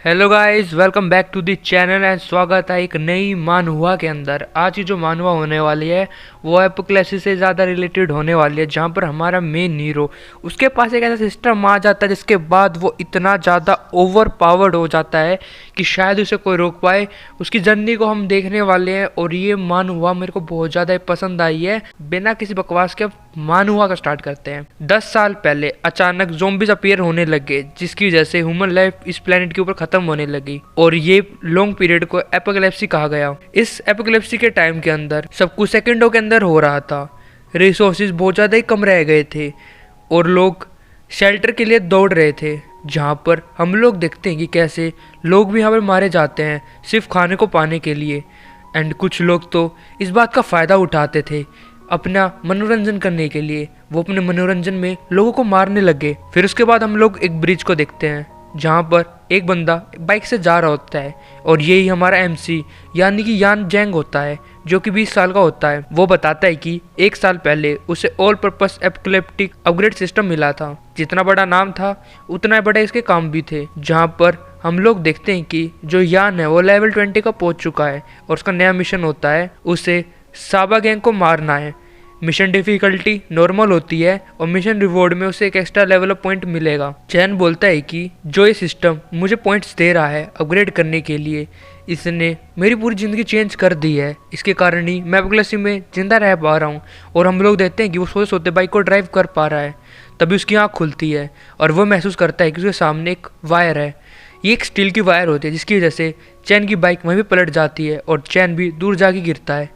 Hello guys, welcome back to the channel and स्वागत है एक नई मानहुआ के अंदर। आज की जो मानहुआ होने वाली है वो एपोक्लिप्सिस से ज़्यादा रिलेटेड होने वाली है, जहाँ पर हमारा मेन हीरो उसके पास एक ऐसा सिस्टम आ जाता है जिसके बाद वो इतना ज़्यादा ओवर पावर्ड हो जाता है कि शायद उसे कोई रोक पाए। उसकी जर्नी को हम देखने वाले हैं और ये मानहुआ मेरे को बहुत ज़्यादा पसंद आई है। बिना किसी बकवास के मानहुआ का स्टार्ट करते हैं। 10 साल पहले अचानक ज़ॉम्बीज अपीयर होने लगे, जिसकी वजह से ह्यूमन लाइफ इस प्लेनेट के ऊपर खत्म होने लगी और ये लॉन्ग पीरियड को एपोकैलिप्सी कहा गया। इस एपोकैलिप्सी के टाइम के अंदर सब कुछ सेकंडों के अंदर हो रहा था। रिसोर्सेज बहुत ज़्यादा ही कम रह गए थे और लोग शेल्टर के लिए दौड़ रहे थे, जहाँ पर हम लोग देखते हैं कि कैसे लोग भी यहाँ पर मारे जाते हैं सिर्फ खाने को पाने के लिए। एंड कुछ लोग तो इस बात का फ़ायदा उठाते थे अपना मनोरंजन करने के लिए। वो अपने मनोरंजन में लोगों को मारने लगे। फिर उसके बाद हम लोग एक ब्रिज को देखते हैं जहाँ पर एक बंदा बाइक से जा रहा होता है और यही हमारा एमसी यानी कि यान जेंग होता है, जो कि 20 साल का होता है। वो बताता है कि 1 साल पहले उसे all purpose apocalyptic upgrade system मिला था। जितना बड़ा नाम था उतना बड़ा इसके काम भी थे, जहाँ पर हम लोग देखते हैं कि जो यान है वो लेवल 20 का पहुँच चुका है और उसका नया मिशन होता है उसे साबा गैंग को मारना है। मिशन डिफिकल्टी नॉर्मल होती है और मिशन रिवॉर्ड में उसे एक एक्स्ट्रा लेवल ऑफ पॉइंट मिलेगा। चैन बोलता है कि जो ये सिस्टम मुझे पॉइंट्स दे रहा है अपग्रेड करने के लिए, इसने मेरी पूरी ज़िंदगी चेंज कर दी है। इसके कारण ही मैं एपोकैलिप्सी में ज़िंदा रह पा रहा हूँ। और हम लोग देखते हैं कि वो सोते सोते बाइक को ड्राइव कर पा रहा है। तभी उसकी आँख खुलती है और वो महसूस करता है कि उसके सामने एक वायर है। ये एक स्टील की वायर होती है जिसकी वजह से चैन की बाइक वहीं भी पलट जाती है और चैन भी दूर जाके गिरता है।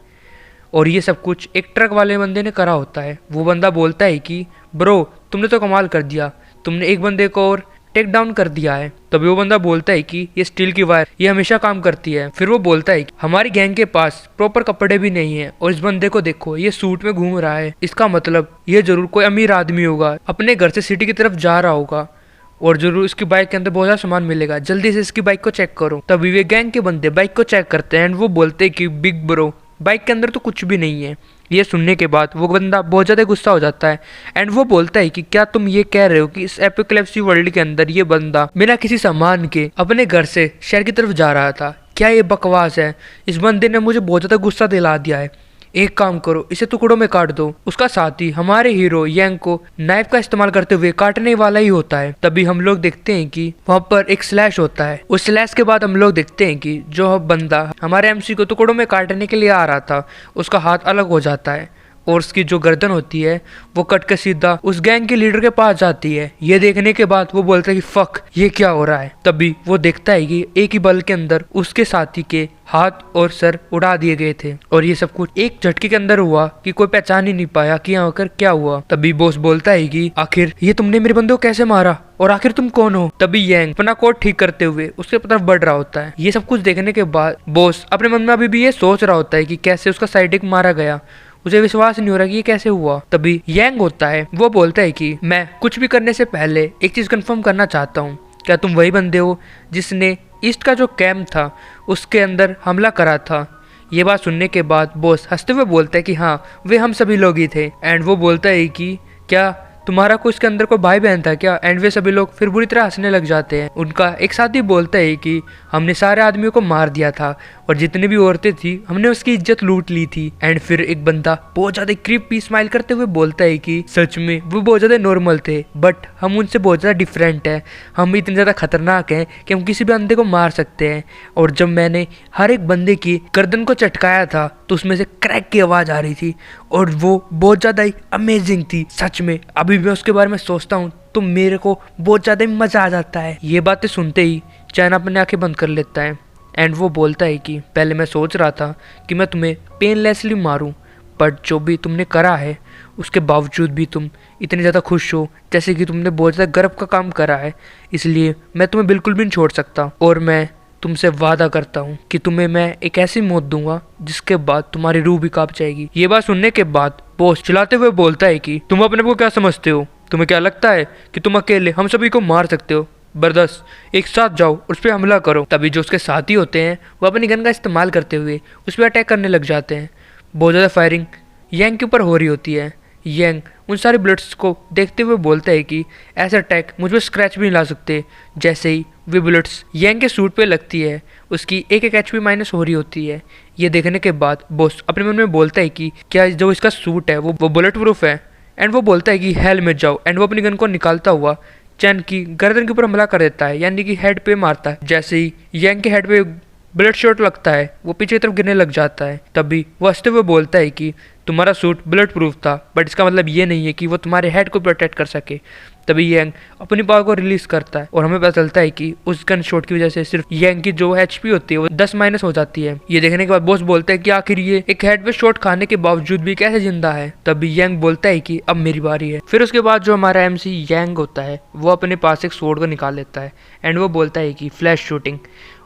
और ये सब कुछ एक ट्रक वाले बंदे ने करा होता है। वो बंदा बोलता है कि ब्रो, तुमने तो कमाल कर दिया, तुमने एक बंदे को और टेक डाउन कर दिया है। तभी वो बंदा बोलता है कि ये स्टील की वायर ये हमेशा काम करती है। फिर वो बोलता है कि हमारी गैंग के पास प्रॉपर कपड़े भी नहीं है और इस बंदे को देखो, ये सूट में घूम रहा है। इसका मतलब ये जरूर कोई अमीर आदमी होगा, अपने घर से सिटी की तरफ जा रहा होगा और जरूर इसकी बाइक के अंदर बहुत सारा सामान मिलेगा। जल्दी से इसकी बाइक को चेक करो। तभी वे गैंग के बंदे बाइक को चेक करते हैं एंड वो बोलते हैं कि बिग ब्रो, बाइक के अंदर तो कुछ भी नहीं है। ये सुनने के बाद वो बंदा बहुत ज़्यादा गुस्सा हो जाता है एंड वो बोलता है कि क्या तुम ये कह रहे हो कि इस एपोकैलिप्सी वर्ल्ड के अंदर ये बंदा बिना किसी सामान के अपने घर से शहर की तरफ जा रहा था? क्या ये बकवास है? इस बंदे ने मुझे बहुत ज़्यादा गुस्सा दिला दिया है। एक काम करो, इसे टुकड़ों में काट दो। उसका साथी हमारे हीरो यंग को नाइफ का इस्तेमाल करते हुए काटने वाला ही होता है। तभी हम लोग देखते हैं कि वहाँ पर एक स्लैश होता है। उस स्लैश के बाद हम लोग देखते हैं कि जो बंदा हमारे एमसी को टुकड़ों में काटने के लिए आ रहा था उसका हाथ अलग हो जाता है और उसकी जो गर्दन होती है वो कट के सीधा उस गैंग के लीडर के पास जाती है। ये देखने के बाद वो बोलता है कि फक, ये क्या हो रहा है। तभी वो देखता है कि एक ही बल के अंदर उसके साथी के हाथ और सर उड़ा दिए गए थे और ये सब कुछ एक झटके के अंदर हुआ कि कोई पहचान ही नहीं पाया कि यहाँ होकर क्या हुआ। तभी बॉस बोलता है कि आखिर ये तुमने मेरे बंदे को कैसे मारा और आखिर तुम कौन हो? तभी यंग अपना कोट ठीक करते हुए उसके तरफ बढ़ रहा होता है। ये सब कुछ देखने के बाद बॉस अपने मन में अभी भी ये सोच रहा होता है कि कैसे उसका साइडिक मारा गया। उसे विश्वास नहीं हो रहा कि ये कैसे हुआ। तभी यंग होता है, वो बोलता है कि मैं कुछ भी करने से पहले एक चीज कंफर्म करना चाहता हूँ। क्या तुम वही बंदे हो जिसने ईस्ट का जो कैंप था उसके अंदर हमला करा था? ये बात सुनने के बाद बॉस हंसते हुए बोलता है कि हाँ, वे हम सभी लोग ही थे। एंड वो बोलता है कि क्या तुम्हारा कोई इसके अंदर कोई भाई बहन था क्या? एंड वे सभी लोग फिर बुरी तरह हंसने लग जाते हैं। उनका एक साथी बोलता है कि हमने सारे आदमियों को मार दिया था और जितनी भी औरतें थी हमने उसकी इज्जत लूट ली थी। एंड फिर एक बंदा बहुत ज्यादा क्रीपी स्माइल करते हुए बोलता है कि सच में वो बहुत ज्यादा नॉर्मल थे बट हम उनसे बहुत ज्यादा डिफरेंट है। हम इतने ज्यादा खतरनाक हैं कि हम किसी भी बंदे को मार सकते हैं। और जब मैंने हर एक बंदे की गर्दन को चटकाया था तो उसमें से क्रैक की आवाज आ रही थी और वो बहुत ज्यादा ही अमेजिंग थी। सच में अभी भी उसके बारे में सोचता हूँ तो मेरे को बहुत ज्यादा ही मजा आ जाता है। ये बातें सुनते ही चैन अपने आंखें बंद कर लेता है एंड वो बोलता है कि पहले मैं सोच रहा था कि मैं तुम्हें पेनलेसली मारूं, बट जो भी तुमने करा है उसके बावजूद भी तुम इतने ज़्यादा खुश हो जैसे कि तुमने बहुत ज़्यादा गर्व का काम करा है, इसलिए मैं तुम्हें बिल्कुल भी नहीं छोड़ सकता। और मैं तुमसे वादा करता हूँ कि तुम्हें मैं एक ऐसी मौत दूंगा जिसके बाद तुम्हारी रूह भी कांप जाएगी। ये बात सुनने के बाद बॉस चिल्लाते हुए बोलता है कि तुम अपने को क्या समझते हो? तुम्हें क्या लगता है कि तुम अकेले हम सभी को मार सकते हो? बर्दाश्त एक साथ जाओ उस पर हमला करो। तभी जो उसके साथी होते हैं वो अपनी गन का इस्तेमाल करते हुए उस पर अटैक करने लग जाते हैं। बहुत ज़्यादा फायरिंग यंग के ऊपर हो रही होती है। यंग उन सारे ब्लड्स को देखते हुए बोलता है कि ऐसा अटैक मुझ पर स्क्रैच भी नहीं ला सकते। जैसे ही वे बुलेट्स यांग के सूट पे लगती है। उसकी एक एक HP माइनस हो रही होती है। ये देखने के बाद बॉस अपने मन में बोलता है कि क्या जो इसका सूट है वो बुलेट प्रूफ है। एंड वो बोलता है कि हेल में जाओ। एंड वो अपनी गन को निकालता हुआ चैन की गर्दन के ऊपर हमला कर देता है, यानी कि हेड पे मारता है। जैसे ही यांग के हेड पे ब्लड शॉट लगता है वो पीछे की तरफ गिरने लग जाता है। तभी वो हंसते हुए बोलता है कि तुम्हारा सूट बुलेट प्रूफ था, बट इसका मतलब ये नहीं है कि वो तुम्हारे हेड को प्रोटेक्ट कर सके। तभी यांग अपनी पावर को रिलीज करता है और हमें पता चलता है कि उस गन शॉट की वजह से सिर्फ यांग की जो HP होती है वो 10 माइनस हो जाती है। ये देखने के बाद बॉस बोलता है कि आखिर ये एक हेड पे शॉट खाने के बावजूद भी कैसे जिंदा है। तभी यांग बोलता है कि अब मेरी बारी है। फिर उसके बाद जो हमारा MC यांग होता है वो अपने पास एक स्वॉर्ड को निकाल लेता है एंड वो बोलता है कि फ्लैश शूटिंग।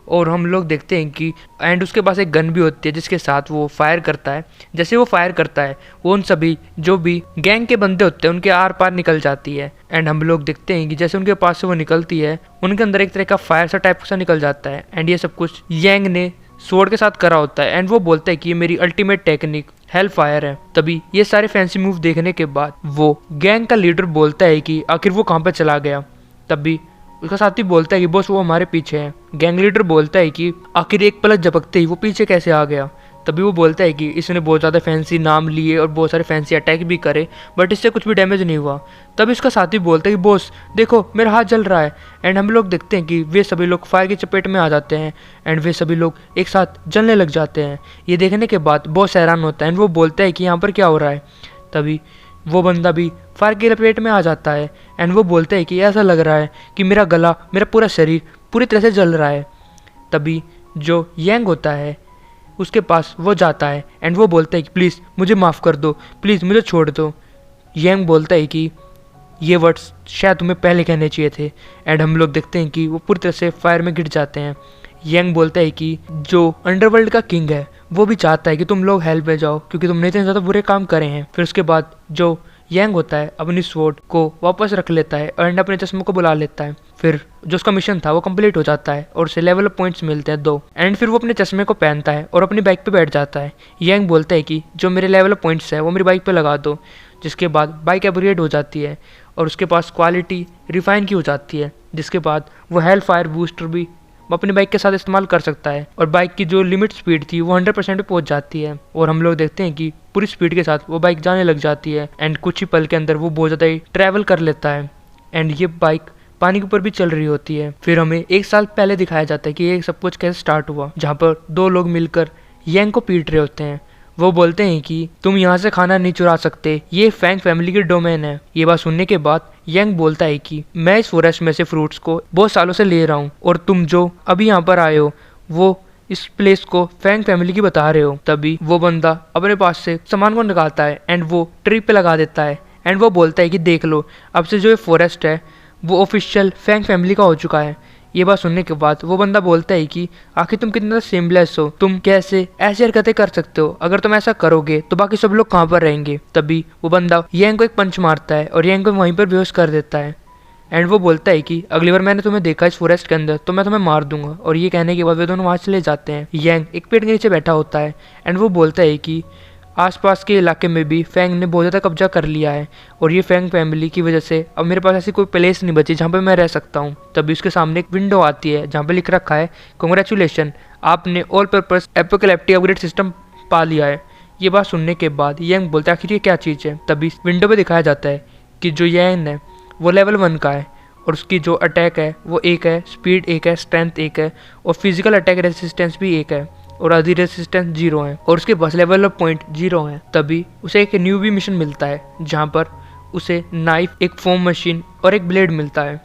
और हम लोग देखते हैं कि एंड उसके पास एक गन भी होती है जिसके साथ वो फायर करता है। जैसे वो फायर करता है वो उन सभी जो भी गैंग के बंदे होते हैं उनके आर पार निकल जाती है। एंड हम लोग देखते हैं कि जैसे उनके पास से वो निकलती है उनके अंदर एक तरह का फायर सा टाइप सा निकल जाता है। एंड ये सब कुछ यांग ने स्वॉर्ड के साथ करा होता है। एंड वो बोलता है कि ये मेरी अल्टीमेट टेक्निक हेल फायर है। तभी ये सारे फैंसी मूव देखने के बाद वो गैंग का लीडर बोलता है कि आखिर वो कहाँ पर चला गया। तभी उसका साथी बोलता है कि बॉस वो हमारे पीछे है। गैंग लीडर बोलता है कि आखिर एक पलक झपकते ही वो पीछे कैसे आ गया। तभी वो बोलता है कि इसने बहुत ज़्यादा फैंसी नाम लिए और बहुत सारे फैंसी अटैक भी करे, बट इससे कुछ भी डैमेज नहीं हुआ। तभी उसका साथी बोलता है कि बॉस देखो मेरा हाथ जल रहा है। एंड हम लोग देखते हैं कि वे सभी लोग फायर की चपेट में आ जाते हैं एंड वे सभी लोग एक साथ जलने लग जाते हैं। ये देखने के बाद बॉस हैरान होता है एंड वो बोलता है कि यहाँ पर क्या हो रहा है। तभी वो बंदा भी फायर की लपेट में आ जाता है एंड वो बोलता है कि ऐसा लग रहा है कि मेरा गला, मेरा पूरा शरीर पूरी तरह से जल रहा है। तभी जो यांग होता है उसके पास वो जाता है एंड वो बोलता है कि प्लीज़ मुझे माफ़ कर दो, प्लीज़ मुझे छोड़ दो। यांग बोलता है कि ये वर्ड्स शायद तुम्हें पहले कहने चाहिए थे। एंड हम लोग देखते हैं कि वो पूरी तरह से फायर में गिर जाते हैं। यांग बोलता है कि जो अंडरवर्ल्ड का किंग है वो भी चाहता है कि तुम लोग हेल्प में जाओ क्योंकि तुमने इतने ज़्यादा बुरे काम करे हैं। फिर उसके बाद जो यांग होता है अपनी स्वॉर्ड को वापस रख लेता है एंड अपने चश्मे को बुला लेता है। फिर जो उसका मिशन था वो कंप्लीट हो जाता है और उसे लेवल अप पॉइंट्स मिलते हैं 2। एंड फिर वो अपने चश्मे को पहनता है और अपनी बाइक पे बैठ जाता है। यांग बोलता है कि जो मेरे लेवल अप पॉइंट्स है वो मेरी बाइक पे लगा दो, जिसके बाद बाइक अपग्रेड हो जाती है और उसके पास क्वालिटी रिफाइन की हो जाती है, जिसके बाद वो हेल फायर बूस्टर भी वो अपनी बाइक के साथ इस्तेमाल कर सकता है और बाइक की जो लिमिट स्पीड थी वो 100% पे पहुंच जाती है। और हम लोग देखते हैं कि पूरी स्पीड के साथ वो बाइक जाने लग जाती है एंड कुछ ही पल के अंदर वो बहुत ज़्यादा ही ट्रैवल कर लेता है एंड ये बाइक पानी के ऊपर भी चल रही होती है। फिर हमें 1 साल पहले दिखाया जाता है कि ये सब कुछ कैसे स्टार्ट हुआ, जहाँ पर 2 लोग मिलकर यांग को पीट रहे होते हैं। वो बोलते हैं कि तुम यहाँ से खाना नहीं चुरा सकते, ये फैंग फैमिली की डोमेन है। ये बात सुनने के बाद यांग बोलता है कि मैं इस फॉरेस्ट में से फ्रूट्स को बहुत सालों से ले रहा हूँ और तुम जो अभी यहाँ पर आए हो वो इस प्लेस को फैंग फैमिली की बता रहे हो। तभी वो बंदा अपने पास से सामान को निकालता है एंड वो ट्री पे लगा देता है एंड वो बोलता है कि देख लो, अब से जो ये फॉरेस्ट है वो ऑफिशियल फैंग फैमिली का हो चुका है। ये बात सुनने के बाद वो बंदा बोलता है कि आखिर तुम कितना सेमलेस हो, तुम कैसे ऐसी हरकतें कर सकते हो, अगर तुम ऐसा करोगे तो बाकी सब लोग कहाँ पर रहेंगे। तभी वो बंदा यांग को एक पंच मारता है और यांग को वहीं पर बेहोश कर देता है एंड वो बोलता है कि अगली बार मैंने तुम्हें देखा इस फॉरेस्ट के अंदर तो मैं तुम्हें मार दूंगा। और ये कहने के बाद वे दोनों वहाँ चले जाते हैं। यांग एक पेड़ के नीचे बैठा होता है एंड वो बोलता है कि आसपास के इलाके में भी फैंग ने बहुत ज़्यादा कब्जा कर लिया है और ये फैंग फैमिली की वजह से अब मेरे पास ऐसी कोई प्लेस नहीं बची जहाँ पे मैं रह सकता हूँ। तभी उसके सामने एक विंडो आती है जहाँ पे लिख रखा है कांग्रेचुलेशन, आपने all purpose apocalyptic upgrade system पा लिया है। ये बात सुनने के बाद यांग बोलता है आखिर ये क्या चीज़ है। तभी विंडो पे दिखाया जाता है कि जो यांग है वो लेवल 1 का है और उसकी जो अटैक है वो 1 है, स्पीड 1 है, स्ट्रेंथ 1 है और फिजिकल अटैक रेसिस्टेंस भी 1 है और आधी रेसिस्टेंस 0 है और उसके पास लेवल अप पॉइंट 0 है। तभी उसे एक न्यू भी मिशन मिलता है जहाँ पर उसे नाइफ, एक फोम मशीन और एक ब्लेड मिलता है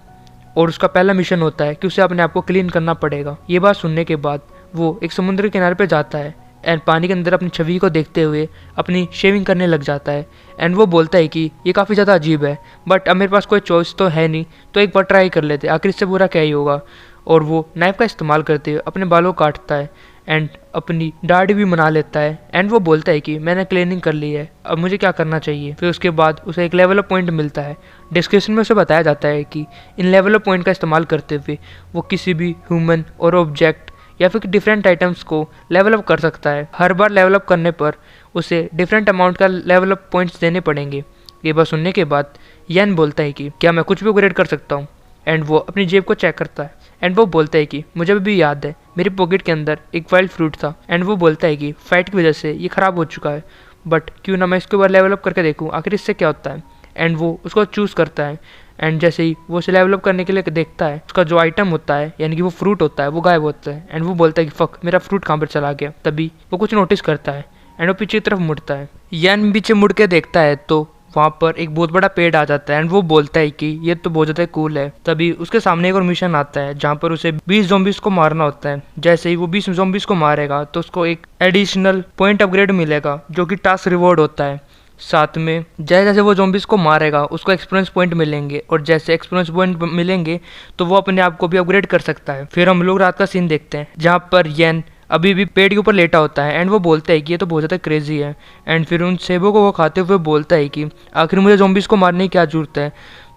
और उसका पहला मिशन होता है कि उसे अपने आप को क्लीन करना पड़ेगा। ये बात सुनने के बाद वो एक समुद्र के किनारे पे जाता है एंड पानी के अंदर अपनी छवि को देखते हुए अपनी शेविंग करने लग जाता है एंड वो बोलता है कि ये काफ़ी ज़्यादा अजीब है बट अब मेरे पास कोई चॉइस तो है नहीं, तो एक बार ट्राई कर लेते, आखिर इससे बुरा क्या ही होगा। और वो नाइफ का इस्तेमाल करते हुए अपने बालों को काटता है एंड अपनी दाढ़ी भी बना लेता है एंड वो बोलता है कि मैंने क्लीनिंग कर ली है, अब मुझे क्या करना चाहिए। फिर उसके बाद उसे एक लेवल अप पॉइंट मिलता है। डिस्क्रिप्शन में उसे बताया जाता है कि इन लेवल अप पॉइंट का इस्तेमाल करते हुए वो किसी भी ह्यूमन और ऑब्जेक्ट या फिर डिफरेंट आइटम्स को लेवल अप कर सकता है। हर बार लेवल अप करने पर उसे डिफरेंट अमाउंट का लेवल अप पॉइंट्स देने पड़ेंगे। ये बात सुनने के बाद यान बोलता है कि क्या मैं कुछ भी अपग्रेड कर सकता हूँ एंड वो अपनी जेब को चेक करता है एंड वो बोलता है कि मुझे अभी भी याद है मेरी पॉकेट के अंदर एक वाइल्ड फ्रूट था। एंड वो बोलता है कि फाइट की वजह से ये ख़राब हो चुका है, बट क्यों ना मैं इसके ऊपर लेवल अप करके देखूँ आखिर इससे क्या होता है। एंड वो उसको चूज़ करता है। एंड जैसे ही वो उसे लेवल अप करने के लिए देखता है, उसका जो आइटम होता है यानी कि वो फ्रूट होता है वो गायब होता है। एंड वो बोलता है कि फक, मेरा फ्रूट कहाँ पर चला गया। तभी वो कुछ नोटिस करता है एंड वो पीछे की तरफ मुड़ता है। यान पीछे मुड़ के देखता है तो वहाँ पर एक बहुत बड़ा पेड़ आ जाता है। एंड वो बोलता है कि ये तो बहुत ज़्यादा कूल है। तभी उसके सामने एक और मिशन आता है जहाँ पर उसे 20 ज़ॉम्बीज़ को मारना होता है। जैसे ही वो 20 ज़ॉम्बीज़ को मारेगा तो उसको एक एडिशनल पॉइंट अपग्रेड मिलेगा जो कि टास्क रिवॉर्ड होता है। साथ में जैसे जैसे वो ज़ॉम्बीज़ को मारेगा उसको एक्सपीरियंस पॉइंट मिलेंगे, और जैसे एक्सपीरियंस पॉइंट मिलेंगे तो वो अपने आप को भी अपग्रेड कर सकता है। फिर हम लोग रात का सीन देखते हैं जहाँ पर येन अभी भी पेड़ के ऊपर लेटा होता है। एंड वो बोलता है कि ये तो बहुत ज़्यादा क्रेजी है। एंड फिर उन सेबों को वो खाते हुए बोलता है कि आखिर मुझे ज़ॉम्बीज़ को मारने की क्या जरूरत है,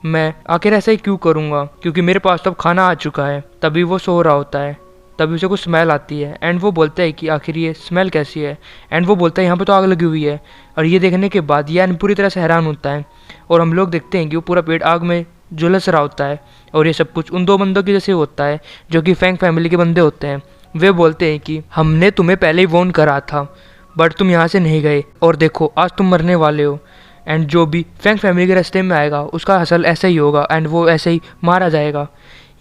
मैं आखिर ऐसा ही क्यों करूँगा क्योंकि मेरे पास तो अब खाना आ चुका है। तभी वो सो रहा होता है, तभी उसे कुछ स्मेल आती है। एंड वो बोलता है कि आखिर ये स्मेल कैसी है। एंड वो बोलता है यहाँ पे तो आग लगी हुई है। और ये देखने के बाद यान पूरी तरह से हैरान होता है और हम लोग देखते हैं कि वो पूरा पेड़ आग में झुलस रहा होता है। और ये सब कुछ उन दो बंदों की जैसे होता है जो कि फैंग फैमिली के बंदे होते हैं। वे बोलते हैं कि हमने तुम्हें पहले ही वॉर्न करा था बट तुम यहाँ से नहीं गए, और देखो आज तुम मरने वाले हो। एंड जो भी फैंग फैमिली के रास्ते में आएगा उसका हसल ऐसा ही होगा एंड वो ऐसे ही मारा जाएगा।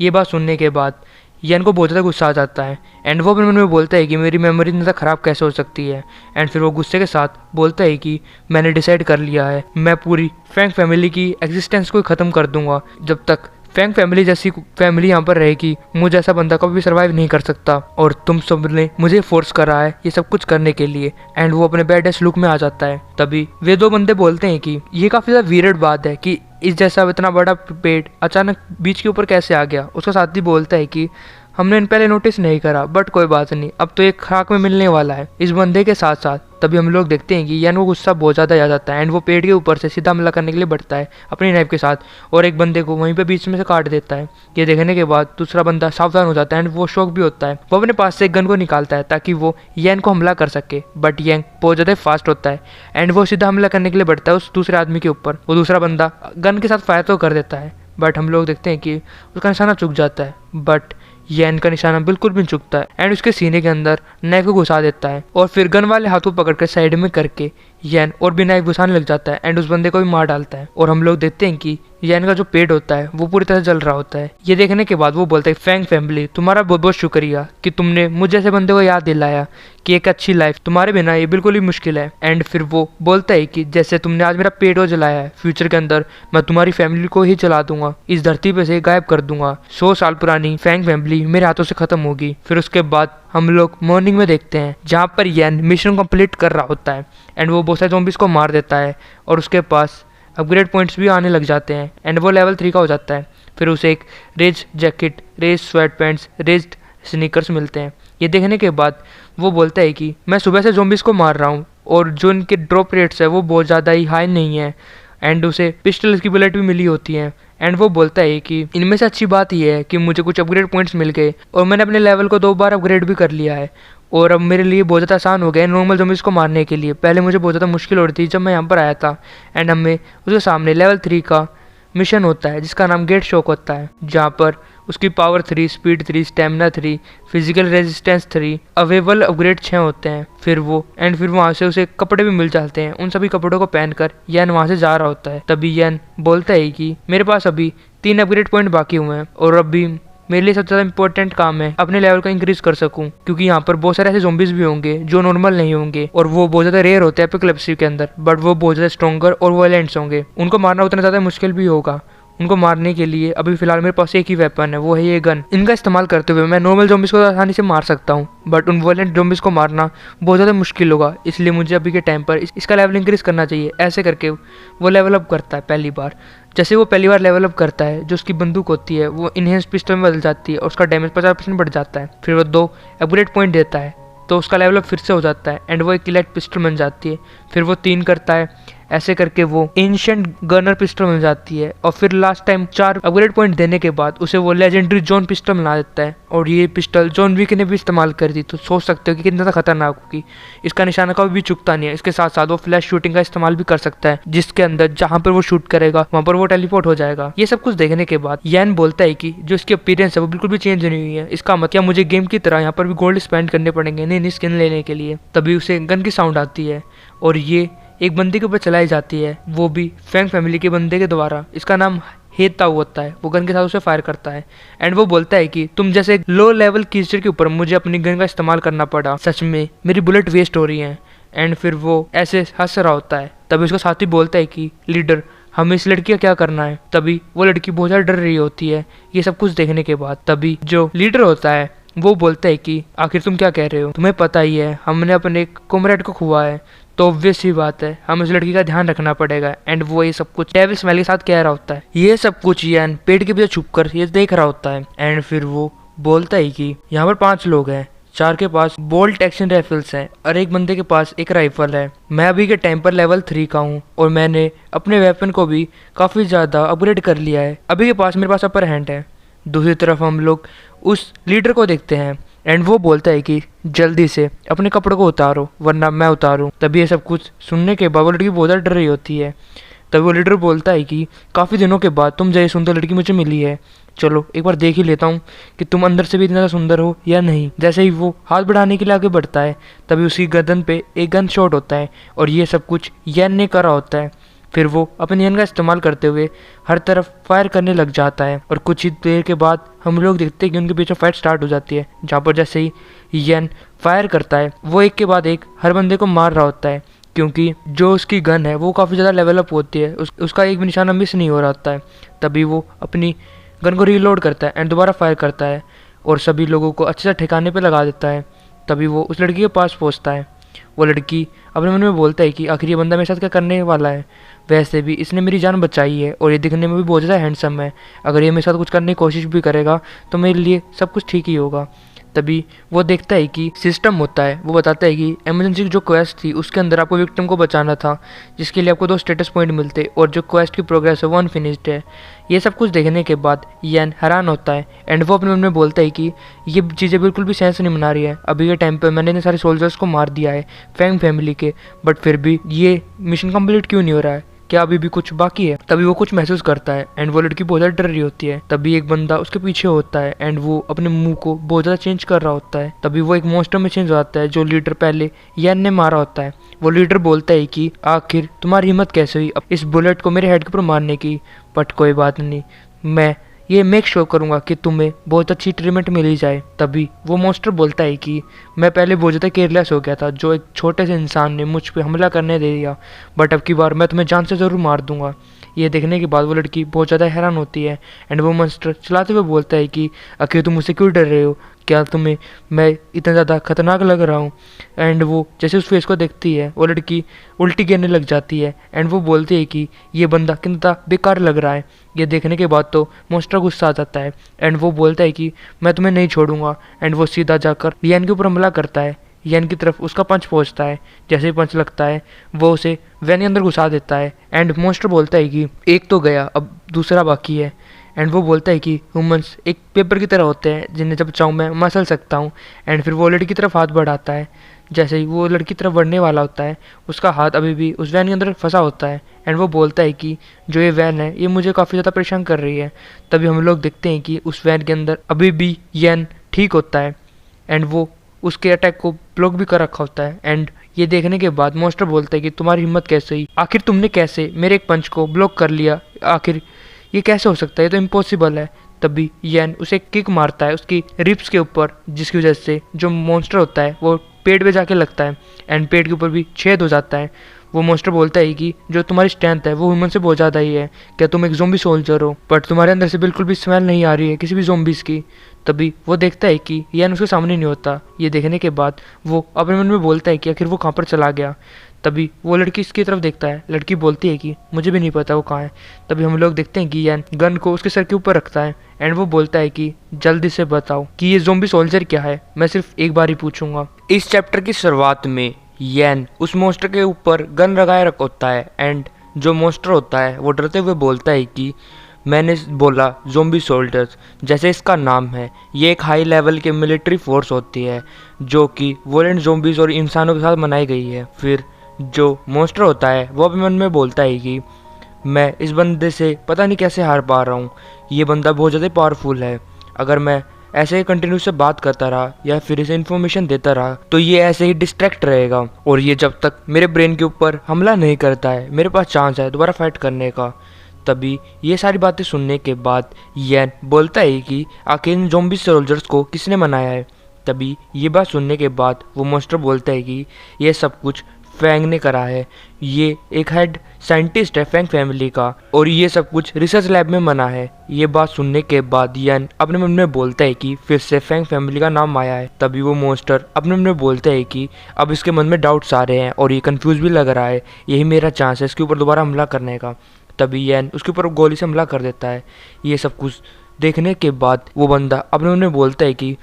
ये बात सुनने के बाद येन को बहुत ज़्यादा गुस्सा आ जाता है। एंड वो अपने मन में बोलता है कि मेरी मेमोरी इतना ख़राब कैसे हो सकती है। एंड फिर वो गुस्से के साथ बोलता है कि मैंने डिसाइड कर लिया है, मैं पूरी फैंग फैमिली की एग्जिस्टेंस को ही ख़त्म कर दूंगा। जब तक फैंग फैमिली जैसी फैमिली यहाँ पर रहेगी मुझे ऐसा बंदा कभी भी सर्वाइव नहीं कर सकता, और तुम सब ने मुझे फोर्स करा है ये सब कुछ करने के लिए। एंड वो अपने बैडेस्ट लुक में आ जाता है। तभी वे दो बंदे बोलते हैं कि ये काफ़ी ज़्यादा वियर्ड बात है कि इस जैसा इतना बड़ा पेड़ अचानक बीच के ऊपर कैसे आ गया। उसका साथी बोलता है कि हमने इन पहले नोटिस नहीं करा, बट कोई बात नहीं, अब तो एक खाक में मिलने वाला है इस बंदे के साथ साथ। तभी हम लोग देखते हैं कि यान को गुस्सा बहुत ज़्यादा आ जाता है एंड वो पेड़ के ऊपर से सीधा हमला करने के लिए बढ़ता है अपनी नाइफ के साथ, और एक बंदे को वहीं पे बीच में से काट देता है। ये देखने के बाद दूसरा बंदा सावधान हो जाता है एंड वो शॉक भी होता है। वो अपने पास से एक गन को निकालता है ताकि वो यान को हमला कर सके, बट यान बहुत ज़्यादा फास्ट होता है एंड वो सीधा हमला करने के लिए बढ़ता है उस दूसरे आदमी के ऊपर। वो दूसरा बंदा गन के साथ फायर तो कर देता है, बट हम लोग देखते हैं कि उसका निशाना चूक जाता है, बट येन का निशाना बिल्कुल भी नहीं चुकता है एंड उसके सीने के अंदर नाइफ को घुसा देता है। और फिर गन वाले हाथों पकड़कर साइड में करके येन और भी नाइफ घुसाने लग जाता है एंड उस बंदे को भी मार डालता है। और हम लोग देखते हैं कि येन का जो पेट होता है वो पूरी तरह जल रहा होता है। ये देखने के बाद वो बोलता है फैंग फैमिली तुम्हारा बहुत बहुत शुक्रिया कि तुमने मुझे जैसे बंदे को याद दिलाया कि एक अच्छी लाइफ तुम्हारे बिना ये बिल्कुल ही मुश्किल है। एंड फिर वो बोलता है कि जैसे तुमने आज मेरा पेट जलाया है, फ्यूचर के अंदर मैं तुम्हारी फैमिली को ही जला दूंगा, इस धरती पे से गायब कर दूंगा। 100 साल पुरानी फैंग फैमिली मेरे हाथों से खत्म होगी। फिर उसके बाद हम लोग मॉर्निंग में देखते हैं जहाँ पर येन मिशन कंप्लीट कर रहा होता है एंड वो बहुत सारे ज़ॉम्बीज़ को मार देता है और उसके पास अपग्रेड पॉइंट्स भी आने लग जाते हैं एंड वो लेवल 3 का हो जाता है। फिर उसे एक rage jacket, rage sweat pants, raged sneakers मिलते हैं। ये देखने के बाद वो बोलता है कि मैं सुबह से ज़ॉम्बीज़ को मार रहा हूँ और जो इनके ड्रॉप रेट्स है वो बहुत ज़्यादा ही हाई नहीं है, एंड उसे पिस्टल की बुलेट भी मिली होती है। एंड वो बोलता है कि इनमें से अच्छी बात यह है कि मुझे कुछ अपग्रेड पॉइंट्स मिल गए और मैंने अपने लेवल को 2 बार अपग्रेड भी कर लिया है, और अब मेरे लिए बहुत ज़्यादा आसान हो गया है नॉर्मल ज़ॉम्बीज़ को मारने के लिए। पहले मुझे बहुत ज़्यादा मुश्किल हो रही थी जब मैं यहाँ पर आया था। एंड हमें उसके सामने लेवल 3 का मिशन होता है जिसका नाम गेट शॉक होता है, जहाँ पर उसकी power 3, speed 3, stamina 3, physical resistance 3, available upgrade 6 होते हैं। फिर वहाँ से उसे कपड़े भी मिल जाते हैं। उन सभी कपड़ों को पहनकर येन वहाँ से जा रहा होता है। तभी येन बोलता है कि मेरे पास अभी 3 अपग्रेड पॉइंट बाकी हुए हैं और अभी मेरे लिए सबसे ज़्यादा इंपॉर्टेंट काम है अपने लेवल का इंक्रीज कर सकूं, क्योंकि यहाँ पर बहुत सारे ऐसे ज़ॉम्बीज़ भी होंगे जो नॉर्मल नहीं होंगे और वो बहुत ज़्यादा रेयर होते हैं एपोकैलिप्स के अंदर, बट वो बहुत ज़्यादा स्ट्रॉन्गर और वायलेंट्स होंगे। उनको मारना उतना ज़्यादा मुश्किल भी होगा। उनको मारने के लिए अभी फिलहाल मेरे पास एक ही वेपन है, वो है ये गन। इनका इस्तेमाल करते हुए मैं नॉर्मल ज़ॉम्बीज़ को आसानी से मार सकता हूँ, बट उन वायलेंट ज़ॉम्बीज़ को मारना बहुत ज़्यादा मुश्किल होगा। इसलिए मुझे अभी के टाइम पर इसका लेवल इंक्रीज़ करना चाहिए। ऐसे करके वो लेवल अप करता है पहली बार। जैसे वो पहली बार लेवल अप करता है, जो उसकी बंदूक होती है वो इनहेंस पिस्टल में बदल जाती है और उसका डैमेज 50% बढ़ जाता है। फिर वो 2 अपग्रेड पॉइंट देता है तो उसका लेवल अप फिर से हो जाता है एंड वो एक इलाइट पिस्टल बन जाती है। फिर वो 3 करता है ऐसे करके वो एंशिएंट गनर पिस्टल मिल जाती है। और फिर लास्ट टाइम 4 अपग्रेड पॉइंट देने के बाद उसे वो लेजेंडरी जॉन पिस्टल मिला देता है। और ये पिस्टल जॉन विक ने भी इस्तेमाल कर दी, तो सोच सकते हो कि कितना खतरनाक होगी। इसका निशाना कभी भी चुकता नहीं है। इसके साथ साथ वो फ्लैश शूटिंग का इस्तेमाल भी कर सकता है, जिसके अंदर जहां पर वो शूट करेगा वहां पर वो टेलीपोर्ट हो जाएगा। ये सब कुछ देखने के बाद यैन बोलता है कि जो इसकी अपीयरेंस है वो बिल्कुल भी चेंज नहीं हुई है। इसका मतलब क्या मुझे गेम की तरह यहाँ पर भी गोल्ड स्पेंड करने पड़ेंगे नई नई स्किन लेने के लिए। तभी उसे गन की साउंड आती है और ये एक बंदे के ऊपर चलाई जाती है, वो भी फैंग फैमिली के बंदे के द्वारा। इसका नाम हेताऊ होता है। वो गन के साथ उसे फायर करता है एंड वो बोलता है कि तुम जैसे लो लेवल क्रीचर के ऊपर मुझे अपनी गन का इस्तेमाल करना पड़ा, सच में मेरी बुलेट वेस्ट हो रही है। एंड फिर वो ऐसे हंस रहा होता है। तभी उसका साथी बोलता है कि लीडर, हमें इस लड़की का क्या करना है। तभी वो लड़की बहुत ज़्यादा डर रही होती है ये सब कुछ देखने के बाद। तभी जो लीडर होता है वो बोलता है कि आखिर तुम क्या कह रहे हो, तुम्हें पता ही है हमने अपने कॉमरेड को खुआ है, तो ऑब्वियस ही बात है हमें उस लड़की का ध्यान रखना पड़ेगा। एंड वो ये सब कुछ डेविल स्मेल के साथ कह रहा होता है। ये सब कुछ यान पेड़ के पीछे छुपकर ये देख रहा होता है। एंड फिर वो बोलता है कि यहाँ पर 5 लोग हैं, 4 के पास बोल्ट एक्शन राइफल्स हैं और एक बंदे के पास एक राइफल है। मैं अभी के टाइम पर लेवल 3 का हूँ और मैंने अपने वेपन को भी काफ़ी ज़्यादा अपग्रेड कर लिया है। अभी के पास मेरे पास अपर हैंड है। दूसरी तरफ हम लोग उस लीडर को देखते हैं एंड वो बोलता है कि जल्दी से अपने कपड़ों को उतारो वरना मैं उतारूं। तभी ये सब कुछ सुनने के बाद वो लड़की बहुत ज़्यादा डर रही होती है। तभी वो लीडर बोलता है कि काफ़ी दिनों के बाद तुम जैसी सुंदर लड़की मुझे मिली है, चलो एक बार देख ही लेता हूँ कि तुम अंदर से भी इतना सुंदर हो या नहीं। जैसे ही वो हाथ बढ़ाने के लिए आगे बढ़ता है तभी उसकी गर्दन पे एक गन शॉट होता है और ये सब कुछ यैन ने करा होता है। फिर वो अपने यन का इस्तेमाल करते हुए हर तरफ फायर करने लग जाता है और कुछ ही देर के बाद हम लोग देखते हैं कि उनके पीछे फाइट स्टार्ट हो जाती है, जहाँ पर जैसे ही यन फायर करता है वो एक के बाद एक हर बंदे को मार रहा होता है, क्योंकि जो उसकी गन है वो काफ़ी ज़्यादा लेवल अप होती है। उसका एक भी निशाना मिस नहीं हो रहा होता है। तभी वो अपनी गन को रीलोड करता है एंड दोबारा फायर करता है और सभी लोगों को अच्छे से ठिकाने पे लगा देता है। तभी वो उस लड़की के पास पहुंचता है। वो लड़की अपने मन में बोलता है कि आखिर ये बंदा मेरे साथ क्या करने वाला है, वैसे भी इसने मेरी जान बचाई है और ये दिखने में भी बहुत ज़्यादा हैंडसम है, अगर ये मेरे साथ कुछ करने की कोशिश भी करेगा तो मेरे लिए सब कुछ ठीक ही होगा। तभी वो देखता है कि सिस्टम होता है, वो बताता है कि इमरजेंसी की जो क्वेस्ट थी उसके अंदर आपको विक्टिम को बचाना था, जिसके लिए आपको 2 स्टेटस पॉइंट मिलते और जो क्वेस्ट की प्रोग्रेस है वो अनफिनिश्ड है। ये सब कुछ देखने के बाद यैन हैरान होता है एंड वो अपने मन में बोलता है कि ये चीज़ें बिल्कुल भी सेंस नहीं बना रही है। अभी के टाइम पे मैंने इतने सारे सोल्जर्स को मार दिया है फैंग फैमिली के, बट फिर भी ये मिशन कंप्लीट क्यों नहीं हो रहा है, क्या अभी भी कुछ बाकी है। तभी वो कुछ महसूस करता है एंड वो लड़की बहुत ज़्यादा डर रही होती है। तभी एक बंदा उसके पीछे होता है एंड वो अपने मुंह को बहुत ज़्यादा चेंज कर रहा होता है। तभी वो एक मॉन्स्टर में चेंज हो जाता है जो लीडर पहले यैन ने मारा होता है। वो लीडर बोलता है कि आखिर तुम्हारी हिम्मत कैसे हुई अब इस बुलेट को मेरे हेड के ऊपर मारने की, बट कोई बात नहीं, मैं ये मेक श्योर करूंगा कि तुम्हें बहुत अच्छी ट्रीटमेंट मिली जाए। तभी वो मॉन्स्टर बोलता है कि मैं पहले बहुत ज़्यादा केयरलेस हो गया था, जो एक छोटे से इंसान ने मुझ पे हमला करने दे दिया, बट अब की बार मैं तुम्हें जान से ज़रूर मार दूंगा। ये देखने के बाद वो लड़की बहुत ज़्यादा हैरान होती है एंड वो मॉन्स्टर चलाते हुए बोलता है कि आखिर तुम मुझसे क्यों डर रहे हो, क्या तुम्हें मैं इतना ज़्यादा खतरनाक लग रहा हूँ। एंड वो जैसे उस फेस को देखती है वो लड़की उल्टी गिरने लग जाती है एंड वो बोलती है कि ये बंदा कितना बेकार लग रहा है। ये देखने के बाद तो मॉन्स्टर गुस्सा आ जाता है एंड वो बोलता है कि मैं तुम्हें नहीं छोड़ूंगा एंड वो सीधा जाकर यैन के ऊपर हमला करता है। यैन की तरफ उसका पंच पहुंचता है, जैसे ही पंच लगता है वो उसे वैन के अंदर घुसा देता है एंड मॉन्स्टर बोलता है कि एक तो गया अब दूसरा बाकी है। एंड वो बोलता है कि ह्यूमंस एक पेपर की तरह होते हैं जिन्हें जब चाहूँ मैं मसल सकता हूँ। एंड फिर वो लड़की की तरफ हाथ बढ़ाता है। जैसे ही वो लड़की की तरफ बढ़ने वाला होता है उसका हाथ अभी भी उस वैन के अंदर फंसा होता है एंड वो बोलता है कि जो ये वैन है ये मुझे काफ़ी ज़्यादा परेशान कर रही है। तभी हम लोग देखते हैं कि उस वैन के अंदर अभी भी यैन ठीक होता है एंड वो उसके अटैक को ब्लॉक भी कर रखा होता है। एंड ये देखने के बाद मॉन्स्टर बोलता है कि तुम्हारी हिम्मत कैसे हुई, आखिर तुमने कैसे मेरे एक पंच को ब्लॉक कर लिया, आखिर ये कैसे हो सकता है, ये तो इम्पॉसिबल है। तभी यैन उसे किक मारता है उसकी रिब्स के ऊपर, जिसकी वजह से जो मॉन्स्टर होता है वो पेट पे जाके लगता है एंड पेट के ऊपर भी छेद हो जाता है। वो मॉन्स्टर बोलता है कि जो तुम्हारी स्ट्रेंथ है वो ह्यूमन से बहुत ज़्यादा ही है, क्या तुम एक ज़ोंबी सोल्जर हो, बट तुम्हारे अंदर से बिल्कुल भी स्मेल नहीं आ रही है किसी भी ज़ोंबीज़ की। तभी वो देखता है कि यैन उसके सामने नहीं होता। ये देखने के बाद वो अपने मन में बोलता है कि आखिर वो कहाँ पर चला गया। तभी वो लड़की इसकी तरफ देखता है, लड़की बोलती है कि मुझे भी नहीं पता वो कहाँ है। तभी हम लोग देखते हैं कि यैन गन को उसके सर के ऊपर रखता है एंड वो बोलता है कि जल्दी से बताओ कि ये ज़ोंबी सोल्जर क्या है, मैं सिर्फ एक बार ही पूछूंगा। इस चैप्टर की शुरुआत में यैन उस मॉन्स्टर के ऊपर गन लगाए रख होता है एंड जो मॉन्स्टर होता है वो डरते हुए बोलता है कि मैंने बोला ज़ोंबी सोल्जर्स, जैसे इसका नाम है। ये एक हाई लेवल की मिलिट्री फोर्स होती है जो कि वोलेंट ज़ोंबीज़ और इंसानों के साथ बनाई गई है। फिर जो मॉन्स्टर होता है वो अपने मन में बोलता है कि मैं इस बंदे से पता नहीं कैसे हार पा रहा हूँ, ये बंदा बहुत ज़्यादा पावरफुल है। अगर मैं ऐसे ही कंटिन्यू से बात करता रहा या फिर इसे इन्फॉर्मेशन देता रहा तो ये ऐसे ही डिस्ट्रैक्ट रहेगा और ये जब तक मेरे ब्रेन के ऊपर हमला नहीं करता है मेरे पास चांस है दोबारा फाइट करने का। तभी ये सारी बातें सुनने के बाद यैन बोलता है कि आखिर इन ज़ॉम्बी सोल्जर्स को किसने बनाया है। तभी ये बात सुनने के बाद वो मॉन्स्टर बोलता है कि ये सब कुछ फैंग ने करा है। ये एक हेड साइंटिस्ट है फैंग फैमिली का और ये सब कुछ रिसर्च लैब में बना है। ये बात सुनने के बाद यन अपने मन में बोलता है कि फिर से फैंग फैमिली का नाम आया है। तभी वो मॉन्स्टर अपने मन में बोलता है कि अब इसके मन में डाउट्स आ रहे हैं और ये कंफ्यूज भी लग रहा है, यही मेरा चांस है इसके ऊपर दोबारा हमला करने का। तभी यैन उसके ऊपर गोली से हमला कर देता है। ये सब कुछ देखने के बाद वो बंदा अपने मन में बोलता है कि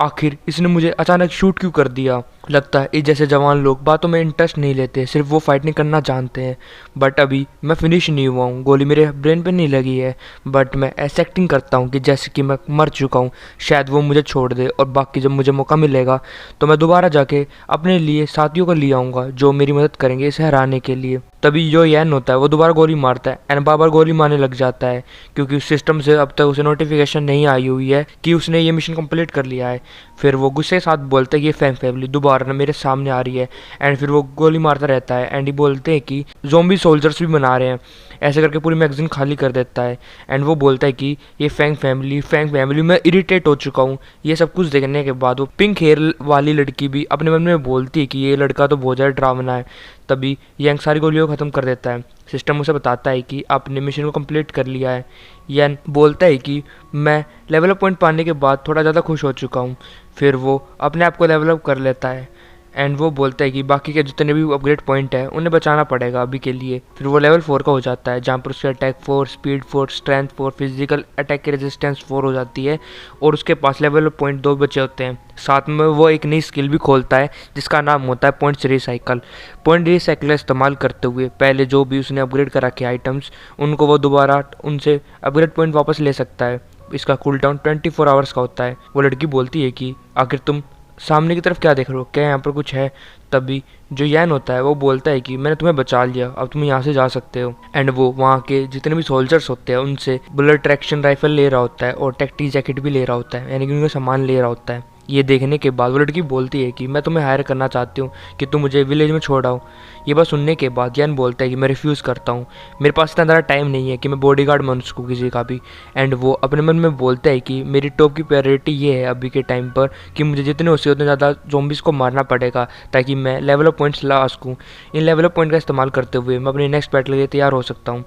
आखिर इसने मुझे अचानक शूट क्यों कर दिया। लगता है इस जैसे जवान लोग बातों में इंटरेस्ट नहीं लेते, सिर्फ वो फाइट नहीं करना जानते हैं। बट अभी मैं फिनिश नहीं हुआ हूँ, गोली मेरे ब्रेन पे नहीं लगी है, बट मैं ऐसे एक्टिंग करता हूँ कि जैसे कि मैं मर चुका हूँ। शायद वो मुझे छोड़ दे और बाकी जब मुझे मौका मिलेगा तो मैं दोबारा जाके अपने लिए साथियों को ले आऊँगा जो मेरी मदद करेंगे इसे हराने के लिए। तभी जो यैन होता है वो दोबारा गोली मारता है एंड बार बार गोली मारने लग जाता है क्योंकि उस सिस्टम से अब तक उसे नोटिफिकेशन नहीं आई हुई है कि उसने ये मिशन कंप्लीट कर लिया है। फिर वो गुस्से के साथ बोलता है कि ये फैंग फैमिली दोबारा ना मेरे सामने आ रही है एंड फिर वो गोली मारता रहता है एंड ये बोलते हैं कि ज़ॉम्बी सोल्जर्स भी बना रहे हैं। ऐसे करके पूरी मैगजीन खाली कर देता है एंड वो बोलता है कि ये फैंग फैमिली मैं इरिटेट हो चुका हूँ। ये सब कुछ देखने के बाद वो पिंक हेयर वाली लड़की भी अपने मन में बोलती है कि ये लड़का तो बहुत ज़्यादा डरावना है। तभी यंग सारी गोलियों को ख़त्म कर देता है। सिस्टम उसे बताता है कि आपने मिशन को कंप्लीट कर लिया है। यन बोलता है कि मैं लेवल अप पॉइंट पाने के बाद थोड़ा ज़्यादा खुश हो चुका हूँ। फिर वो अपने आप को लेवल अप कर लेता है एंड वो बोलता है कि बाकी के जितने भी अपग्रेड पॉइंट है उन्हें बचाना पड़ेगा अभी के लिए। फिर वो लेवल 4 का हो जाता है जहाँ पर उसके attack 4, speed 4, strength 4, physical attack की रेजिस्टेंस 4 हो जाती है और उसके पास लेवल पॉइंट 2 बचे होते हैं। साथ में वो एक नई स्किल भी खोलता है जिसका नाम होता है पॉइंट्स रिसाइकल। पॉइंट रिसाइकल का इस्तेमाल करते हुए पहले जो भी उसने अपग्रेड करा के आइटम्स उनको वो दोबारा उनसे अपग्रेड पॉइंट वापस ले सकता है। इसका कूल डाउन 24 आवर्स का होता है। वो लड़की बोलती है कि आखिर तुम सामने की तरफ क्या देख रहे हो, क्या यहाँ पर कुछ है। तभी जो यैन होता है वो बोलता है कि मैंने तुम्हें बचा लिया, अब तुम यहाँ से जा सकते हो। एंड वो वहाँ के जितने भी सोल्जर्स होते हैं उनसे बुलेट ट्रैक्शन राइफल ले रहा होता है और टेक्टी जैकेट भी ले रहा होता है, यानी कि उनका सामान ले रहा होता है। ये देखने के बाद वो लड़की बोलती है कि मैं तुम्हें हायर करना चाहती हूँ कि तुम मुझे विलेज में छोड़ आओ। ये बात सुनने के बाद यैन बोलता है कि मैं रिफ्यूज़ करता हूँ, मेरे पास इतना ज़्यादा टाइम नहीं है कि मैं बॉडीगार्ड बन सकूँ किसी का भी। एंड वो अपने मन में बोलता है कि मेरी टॉप की प्रायोरिटी ये है अभी के टाइम पर कि मुझे जितने हो सके उतने ज़्यादा ज़ॉम्बीज़ को मारना पड़ेगा ताकि मैं लेवल अप पॉइंट्स ला सकूँ। इन लेवल अप पॉइंट का इस्तेमाल करते हुए मैं अपनी नेक्स्ट बैटल के लिए तैयार हो सकता हूँ।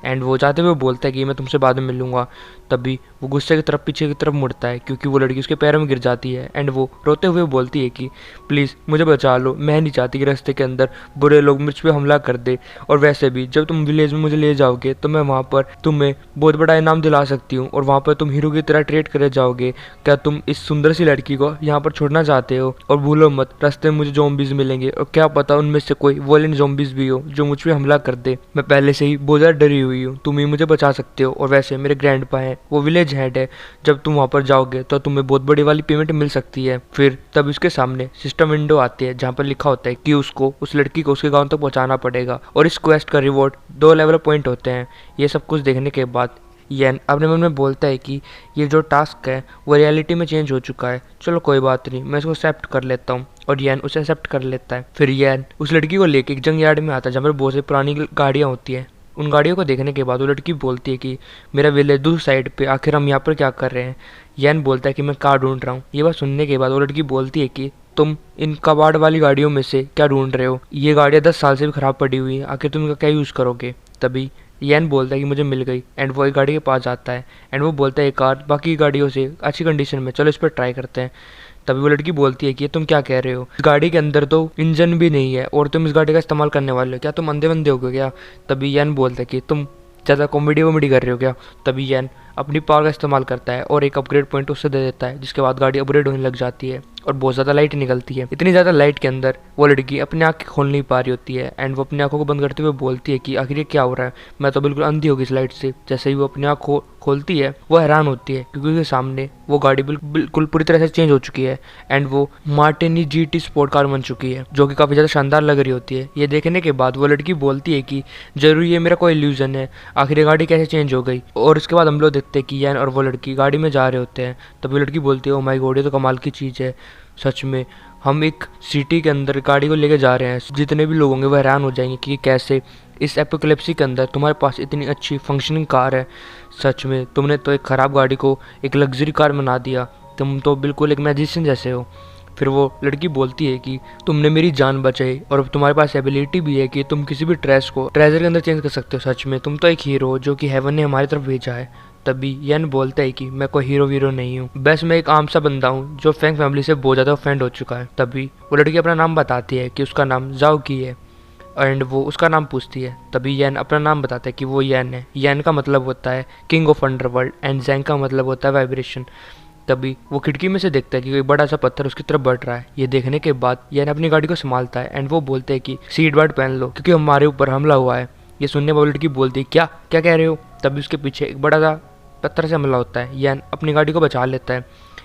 एंड वो जाते हुए बोलता है कि मैं तुमसे बाद में मिलूंगा। तभी वो गुस्से की तरफ पीछे की तरफ मुड़ता है क्योंकि वो लड़की उसके पैरों में गिर जाती है एंड वो रोते हुए बोलती है कि प्लीज़ मुझे बचा लो, मैं नहीं चाहती कि रास्ते के अंदर बुरे लोग मुझ पर हमला कर दे। और वैसे भी जब तुम विलेज में मुझे ले जाओगे तो मैं वहाँ पर तुम्हें बहुत बड़ा इनाम दिला सकती हूँ और वहाँ पर तुम हीरो की तरह ट्रीट करे जाओगे। क्या तुम इस सुंदर सी लड़की को यहाँ पर छोड़ना चाहते हो? और भूलो मत रास्ते में मुझे ज़ॉम्बीज़ मिलेंगे और क्या पता उनमें से कोई वॉयलेंट ज़ॉम्बीज़ भी हो जो मुझ पर हमला कर दे। मैं पहले से ही बहुत ज़्यादा डरी हुई हूँ, तुम ही मुझे बचा सकते हो। और वैसे मेरे ग्रैंडपा हैं, वो विलेज हेड है, जब तुम वहाँ पर जाओगे तो तुम्हें बहुत बड़ी वाली पेमेंट मिल सकती है। फिर तब उसके सामने सिस्टम विंडो आती है जहाँ पर लिखा होता है कि उसको उस लड़की को उसके गाँव तक पहुँचाना पड़ेगा और इस क्वेस्ट का रिवॉर्ड 2 लेवल पॉइंट होते हैं। ये सब कुछ देखने के बाद यैन अपने मन में बोलता है कि ये जो टास्क है वो रियलिटी में चेंज हो चुका है, चलो कोई बात नहीं, मैं इसको एक्सेप्ट कर लेता हूँ। और यैन उसे एक्सेप्ट कर लेता है। फिर यैन उस लड़की को लेके एक जंग यार्ड में आता है जहाँ पर बहुत सी पुरानी गाड़ियाँ होती हैं। उन गाड़ियों को देखने के बाद वो लड़की बोलती है कि मेरा विलेज दूसरी साइड पे, आखिर हम यहाँ पर क्या कर रहे हैं। यैन बोलता है कि मैं कार ढूंढ रहा हूँ। ये बात सुनने के बाद वो लड़की बोलती है कि तुम इन कबाड़ वाली गाड़ियों में से क्या ढूंढ रहे हो, ये गाड़ियाँ 10 साल से भी ख़राब पड़ी हुई हैं, आखिर तुम इनका क्या यूज़ करोगे। तभी यैन बोलता है कि मुझे मिल गई एंड वो एक गाड़ी के पास जाता है एंड वो बोलता है ये कार बाकी गाड़ियों से अच्छी कंडीशन में, चलो इस पर ट्राई करते हैं। तभी वो लड़की बोलती है कि तुम क्या कह रहे हो, इस गाड़ी के अंदर तो इंजन भी नहीं है और तुम इस गाड़ी का इस्तेमाल करने वाले हो, क्या तुम अंधे बंदे हो गए क्या। तभी यैन बोलता है कि तुम ज़्यादा कॉमेडी कर रहे हो क्या। तभी यैन अपनी पावर का इस्तेमाल करता है और एक अपग्रेड पॉइंट उससे दे देता है जिसके बाद गाड़ी अपग्रेड होने लग जाती है और बहुत ज़्यादा लाइट निकलती है। इतनी ज़्यादा लाइट के अंदर वो लड़की अपनी आँखें खोल नहीं पा रही होती है एंड वो अपनी आँखों को बंद करते हुए बोलती है कि आखिर ये क्या हो रहा है, मैं तो बिल्कुल अंधी हो गई इस लाइट से। जैसे ही वो अपनी आँख खोलती है वो हैरान होती है क्योंकि उसके सामने वो गाड़ी बिल्कुल पूरी तरह से चेंज हो चुकी है एंड वो मार्टिनी GT स्पोर्ट कार बन चुकी है, जो कि काफ़ी ज़्यादा शानदार लग रही होती है। ये देखने के बाद वो लड़की बोलती है कि जरूर ये मेरा कोई इल्यूजन है, आखिर ये गाड़ी कैसे चेंज हो गई। और उसके बाद हम लोग देखते हैं कि यान और वो लड़की गाड़ी में जा रहे होते हैं। तब वो लड़की बोलती है, ओ माय गॉड, ये तो कमाल की चीज़ है। सच में हम एक सिटी के अंदर गाड़ी को लेके जा रहे हैं, जितने भी लोग होंगे वो हैरान हो जाएंगे कि कैसे इस एपोकलिप्सी के अंदर तुम्हारे पास इतनी अच्छी फंक्शनिंग कार है। सच में तुमने तो एक ख़राब गाड़ी को एक लग्जरी कार बना दिया, तुम तो बिल्कुल एक मैजिशियन जैसे हो। फिर वो लड़की बोलती है कि तुमने मेरी जान बचाई और अब तुम्हारे पास एबिलिटी भी है कि तुम किसी भी ट्रेजर के अंदर चेंज कर सकते हो। सच में तुम तो एक हीरो हो जो कि हेवन ने हमारी तरफ भेजा है। तभी यन बोलता है कि मैं कोई हीरो वीरो नहीं हूँ, बस मैं एक आम सा बंदा हूँ जो फैंग फैमिली से बहुत ज़्यादा ऑफेंड हो चुका है। तभी वो लड़की अपना नाम बताती है कि उसका नाम जाओ की है एंड वो उसका नाम पूछती है। तभी यन अपना नाम बताता है कि वो यन है। यन का मतलब होता है किंग ऑफ अंडरवर्ल्ड एंड जैंग का मतलब होता है वाइब्रेशन। तभी वो खिड़की में से देखता है कि कोई बड़ा सा पत्थर उसकी तरफ बढ़ रहा है। ये देखने के बाद यन अपनी गाड़ी को संभालता है एंड वो बोलते हैं कि सीट बेल्ट पहन लो क्योंकि हमारे ऊपर हमला हुआ है। ये सुनने वाली लड़की बोलती है, क्या क्या कह रहे हो। तभी उसके पीछे एक बड़ा सा पत्थर से हमला होता है। यन अपनी गाड़ी को बचा लेता है।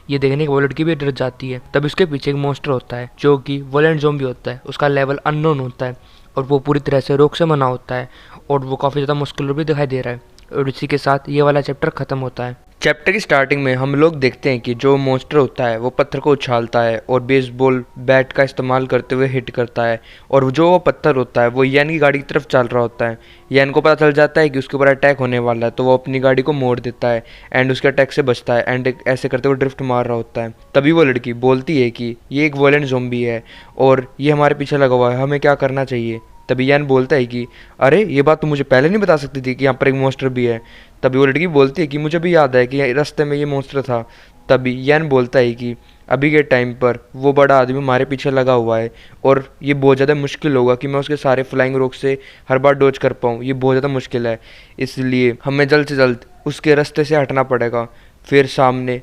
ये देखने के वो लड़की भी डर जाती है। तब उसके पीछे एक मॉन्स्टर होता है जो कि वोलेंट ज़ॉम्बी होता है। उसका लेवल अननोन होता है और वो पूरी तरह से रोक से मना होता है और वो काफ़ी ज़्यादा मुश्किल भी दिखाई दे रहा है। और इसी के साथ ये वाला चैप्टर ख़त्म होता है। चैप्टर की स्टार्टिंग में हम लोग देखते हैं कि जो मॉन्स्टर होता है वो पत्थर को उछालता है और बेसबॉल बैट का इस्तेमाल करते हुए हिट करता है और जो वो पत्थर होता है वो यान की गाड़ी की तरफ चल रहा होता है। यान को पता चल जाता है कि उसके ऊपर अटैक होने वाला है, तो वो अपनी गाड़ी को मोड़ देता है एंड उसके अटैक से बचता है एंड ऐसे करते हुए ड्रिफ्ट मार रहा होता है। तभी वो लड़की बोलती है कि ये एक वोलेंट ज़ॉम्बी है और ये हमारे पीछे लगा हुआ है, हमें क्या करना चाहिए। तभी यान बोलता है कि अरे ये बात तुम मुझे पहले नहीं बता सकती थी कि यहाँ पर एक मॉन्स्टर भी है। तभी वो लड़की बोलती है कि मुझे भी याद है कि रास्ते में ये मॉन्स्टर था। तभी यान बोलता है कि अभी के टाइम पर वो बड़ा आदमी हमारे पीछे लगा हुआ है और ये बहुत ज़्यादा मुश्किल होगा कि मैं उसके सारे फ्लाइंग रोक से हर बार डोज कर पाऊँ, ये बहुत ज़्यादा मुश्किल है, इसलिए हमें जल्द से जल्द उसके रास्ते से हटना पड़ेगा। फिर सामने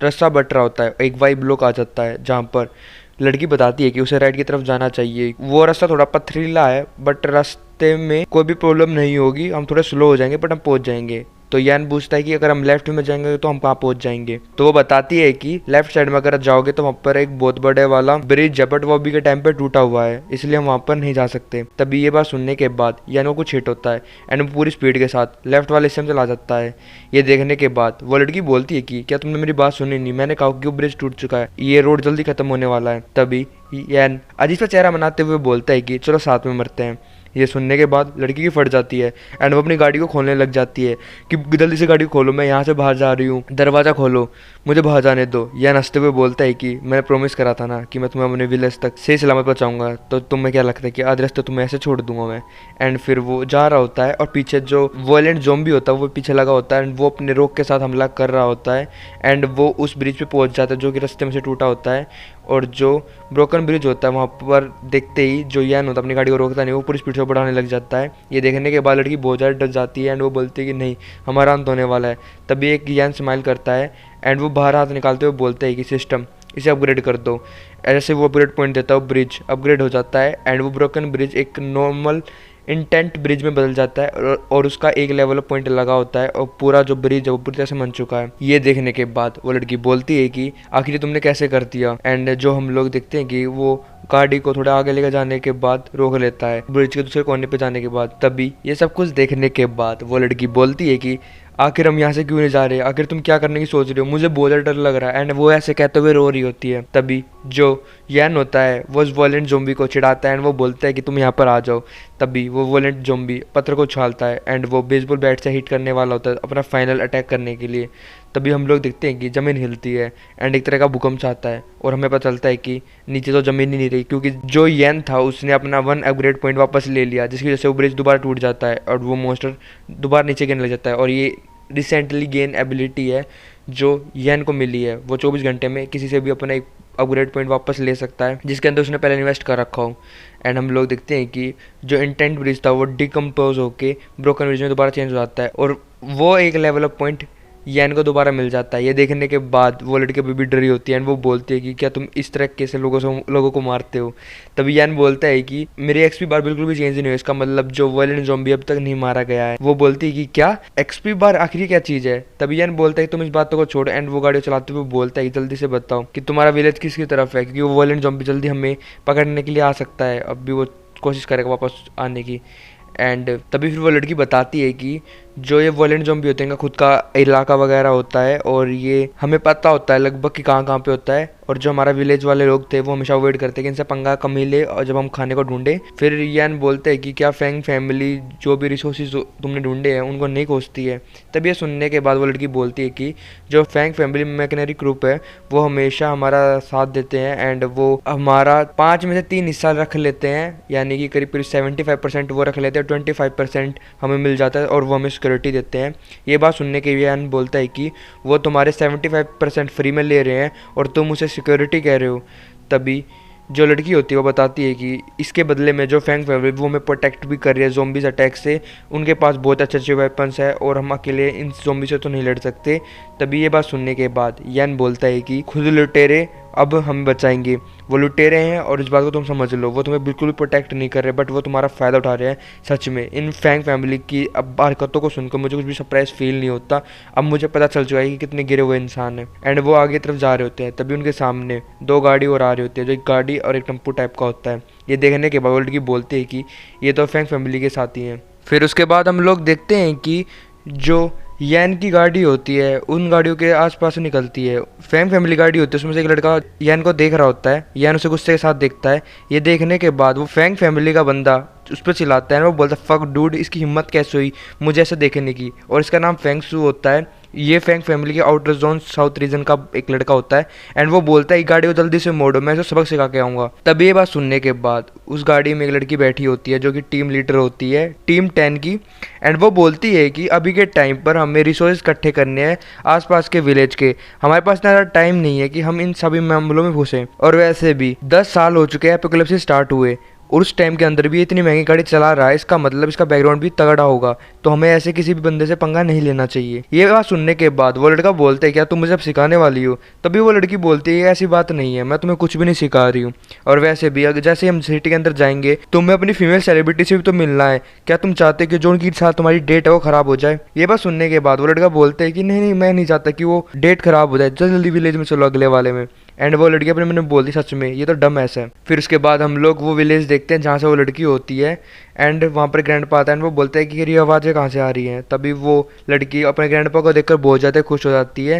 रास्ता बट रहा होता है, एक वाई ब्लॉक आ जाता है जहाँ पर लड़की बताती है कि उसे राइट की तरफ जाना चाहिए। वो रास्ता थोड़ा पथरीला है बट रास्ते में कोई भी प्रॉब्लम नहीं होगी, हम थोड़े स्लो हो जाएंगे बट हम पहुंच जाएंगे। तो यान पूछता है कि अगर हम लेफ्ट में जाएंगे तो हम कहाँ पहुंच जाएंगे। तो वो बताती है कि लेफ्ट साइड में अगर जाओगे तो वहाँ पर एक बहुत बड़े वाला ब्रिज है बट वो अभी के टाइम पे टूटा हुआ है, इसलिए हम वहाँ पर नहीं जा सकते। तभी ये बात सुनने के बाद यान को कुछ हिट होता है एंड वो पूरी स्पीड के साथ लेफ्ट वाले हिस्से में चला जाता है। ये देखने के बाद वो लड़की बोलती है कि क्या तुमने मेरी बात सुनी नहीं, मैंने कहा कि वो ब्रिज टूट चुका है, ये रोड जल्दी खत्म होने वाला है। तभी यान अजीब सा चेहरा बनाते हुए बोलता है कि चलो साथ में मरते हैं। ये सुनने के बाद लड़की की फट जाती है एंड वो अपनी गाड़ी को खोलने लग जाती है कि जल्दी से गाड़ी खोलो, मैं यहाँ से बाहर जा रही हूँ, दरवाज़ा खोलो, मुझे बाहर जाने दो। यह हंसते हुए बोलता है कि मैंने प्रॉमिस करा था ना कि मैं तुम्हें अपने विलेज तक सही सलामत पहुँचाऊंगा, तो तुम्हें क्या लगता है कि आधे रास्ते तुम्हें ऐसे छोड़ दूंगा मैं। एंड फिर वो जा रहा होता है और पीछे जो वॉयलेंट ज़ॉम्बी होता है वो पीछे लगा होता है एंड वो अपने रोक के साथ हमला कर रहा होता है एंड वो उस ब्रिज पे पहुंच जाता है जो कि रास्ते में से टूटा होता है। और जो ब्रोकन ब्रिज होता है वहाँ पर देखते ही जो यान होता है अपनी गाड़ी को रोकता नहीं, वो पूरी स्पीड से बढ़ाने लग जाता है। ये देखने के बाद लड़की बहुत ज़्यादा डर जाती है एंड वो बोलती है कि नहीं, हमारा अंत होने वाला है। तभी एक यान स्माइल करता है एंड वो बाहर हाथ निकालते हुए बोलते हैं कि सिस्टम इसे अपग्रेड कर दो। ऐसे वो अपग्रेड पॉइंट देता है, वो ब्रिज अपग्रेड हो जाता है एंड वो ब्रोकन ब्रिज एक नॉर्मल इंटेंट ब्रिज में बदल जाता है और उसका एक लेवल अप पॉइंट लगा होता है और पूरा जो ब्रिज है वो पूरी तरह से बन चुका है। ये देखने के बाद वो लड़की बोलती है कि आखिर तुमने कैसे कर दिया। एंड जो हम लोग देखते हैं कि वो गाड़ी को थोड़ा आगे लेकर जाने के बाद रोक लेता है ब्रिज के दूसरे कोने पे जाने के बाद। तभी ये सब कुछ देखने के बाद वो लड़की बोलती है कि आखिर हम यहाँ से क्यों नहीं जा रहे, आखिर तुम क्या करने की सोच रहे हो, मुझे बहुत डर लग रहा है। एंड वो ऐसे कहते हुए रो रही होती है। तभी जो यान होता है वो उस वॉलेंट ज़ॉम्बी को चिढ़ाता है एंड वो बोलता है कि तुम यहाँ पर आ जाओ। तभी वो वॉलेंट ज़ॉम्बी पत्थर को उछालता है एंड वो बेसबॉल बैट से हिट करने वाला होता है अपना फाइनल अटैक करने के लिए। तभी हम लोग देखते हैं कि ज़मीन हिलती है एंड एक तरह का भूकंप आता है और हमें पता चलता है कि नीचे तो ज़मीन ही नहीं रही क्योंकि जो यान था उसने अपना 1 अपग्रेड पॉइंट वापस ले लिया, जिसकी वजह से वो ब्रिज दोबारा टूट जाता है और वो मॉन्स्टर दोबारा नीचे गिरने लग जाता है। और ये रिसेंटली गेन एबिलिटी है जो यान को मिली है, वो 24 घंटे में किसी से भी अपना एक अपग्रेड पॉइंट वापस ले सकता है जिसके अंदर उसने पहले इन्वेस्ट कर रखा हो। एंड हम लोग देखते हैं कि जो इंटेंट ब्रिज था वो डिकम्पोज होके ब्रोकन ब्रिज में दोबारा चेंज हो जाता है और वो एक लेवल अप पॉइंट यैन को दोबारा मिल जाता है। ये देखने के बाद वो लड़की अभी भी डरी होती है एंड वो बोलती है कि क्या तुम इस तरह कैसे लोगों को मारते हो। तभी यैन बोलता है कि मेरे एक्सपी बार बिल्कुल भी चेंज नहीं हुआ, इसका मतलब जो वायलेंट ज़ॉम्बी अब तक नहीं मारा गया है। वो बोलती है कि क्या एक्सपी बार आखिरी क्या चीज़ है। तभी यैन बोलता है कि तुम इस बातों को छोड़ो एंड वो गाड़ी चलाते हुए बोलता है कि जल्दी से बताओ कि तुम्हारा विलेज किसकी तरफ है, क्योंकि वो वायलेंट ज़ॉम्बी जल्दी हमें पकड़ने के लिए आ सकता है। अब भी वो कोशिश करेगा वापस आने की। एंड तभी फिर वो लड़की बताती है कि जो ये वॉलेंट ज़ॉम्बी होते हैं इनका खुद का इलाका वगैरह होता है और ये हमें पता होता है लगभग कि कहाँ कहाँ पे होता है। और जो हमारा विलेज वाले लोग थे वो हमेशा अवॉइड करते हैं कि इनसे पंगा कम ही ले और जब हम खाने को ढूंढे। फिर यान बोलते हैं कि क्या फैंग फैमिली जो भी रिसोर्सेज तुमने ढूंढे हैं उनको नहीं खोजती है। तब ये सुनने के बाद वो लड़की बोलती है कि जो फैंग फैमिली मैकनरी ग्रुप है वो हमेशा हमारा साथ देते हैं एंड वो हमारा 5 में से 3 हिस्सा रख लेते हैं, यानी कि करीब करीब 75% वो रख लेते हैं, 25% हमें मिल जाता है और वो हमें सिक्योरिटी देते हैं। ये बात सुनने के यान बोलता है कि वो तुम्हारे 75% फ्री में ले रहे हैं और तुम उसे सिक्योरिटी कह रहे हो। तभी जो लड़की होती है वो बताती है कि इसके बदले में जो फैंग फैमिली वो हमें प्रोटेक्ट भी कर रही है ज़ॉम्बीज़ अटैक से, उनके पास बहुत अच्छे अच्छे वेपन्स है और हम अकेले इन ज़ॉम्बी से तो नहीं लड़ सकते। तभी ये बात सुनने के बाद यान बोलता है कि खुद लुटेरे अब हम बचाएंगे। वो लुटेरे हैं और इस बात को तुम समझ लो, वो तुम्हें बिल्कुल भी प्रोटेक्ट नहीं कर रहे बट वो तुम्हारा फ़ायदा उठा रहे हैं। सच में इन फैंग फैमिली की अब हरकतों को सुनकर मुझे कुछ भी सरप्राइज फील नहीं होता। अब मुझे पता चल चुका है कि कितने गिरे हुए इंसान हैं। एंड वो आगे तरफ जा रहे होते हैं, तभी उनके सामने 2 गाड़ी और आ रही होती है, जो एक गाड़ी और एक टेम्पो टाइप का होता है। ये देखने के बाद लड़की बोलती है कि ये तो फैंग फैमिली के साथी हैं। फिर उसके बाद हम लोग देखते हैं कि जो यैन की गाड़ी होती है उन गाड़ियों के आसपास से निकलती है। फैंग फैमिली गाड़ी होती है, उसमें से एक लड़का यैन को देख रहा होता है। यैन उसे गुस्से के साथ देखता है। ये देखने के बाद वो फैंग फैमिली का बंदा उस पर चिल्लाता है। वो बोलता है फक डूड, इसकी हिम्मत कैसे हुई मुझे ऐसे देखने की। और इसका नाम फैंग सू होता है। ये फैंग फैमिली के आउटर जोन साउथ रीजन का एक लड़का होता है। एंड वो बोलता है गाड़ी को जल्दी से मोड़ो, मैं इसे सबक सिखा के आऊँगा। तब ये बात सुनने के बाद उस गाड़ी में एक लड़की बैठी होती है जो कि टीम लीडर होती है टीम 10 की। एंड वो बोलती है कि अभी के टाइम पर हमें रिसोर्स इकट्ठे करने हैं आसपास के विलेज के, हमारे पास इतना ज़्यादा टाइम नहीं है कि हम इन सभी मामलों में घुसें। और वैसे भी 10 साल हो चुके हैं एपोकलिप्सिस स्टार्ट हुए, उस टाइम के अंदर भी इतनी महंगी गाड़ी चला रहा है, इसका मतलब इसका बैकग्राउंड भी तगड़ा होगा, तो हमें ऐसे किसी भी बंदे से पंगा नहीं लेना चाहिए। ये बात सुनने के बाद वो लड़का बोलता है क्या तुम मुझे अब सिखाने वाली हो। तभी वो लड़की बोलती है ऐसी बात नहीं है, मैं तुम्हें कुछ भी नहीं सिखा रही हूँ। और वैसे भी अगर जैसे हम सिटी के अंदर जाएंगे तुम्हें अपनी फीमेल सेलिब्रिटी से भी तो मिलना है, क्या तुम चाहते कि जो उनके साथ तुम्हारी डेट है वो खराब हो जाए। ये बात सुनने के बाद वो लड़का बोलता है कि नहीं नहीं, मैं नहीं चाहता कि वो डेट खराब हो जाए, जल्दी विलेज में चलो अगले वाले में। एंड वो लड़की अपने मैंने बोल दी सच में ये तो डम ऐसा है। फिर उसके बाद हम लोग वो विलेज देखते हैं जहाँ से वो लड़की होती है। एंड वहाँ पर ग्रैंडपा आता है एंड वो बोलता है कि ये आवाज़ें कहाँ से आ रही हैं। तभी वो लड़की अपने ग्रैंडपा को देखकर बहुत ज़्यादा खुश हो जाती है।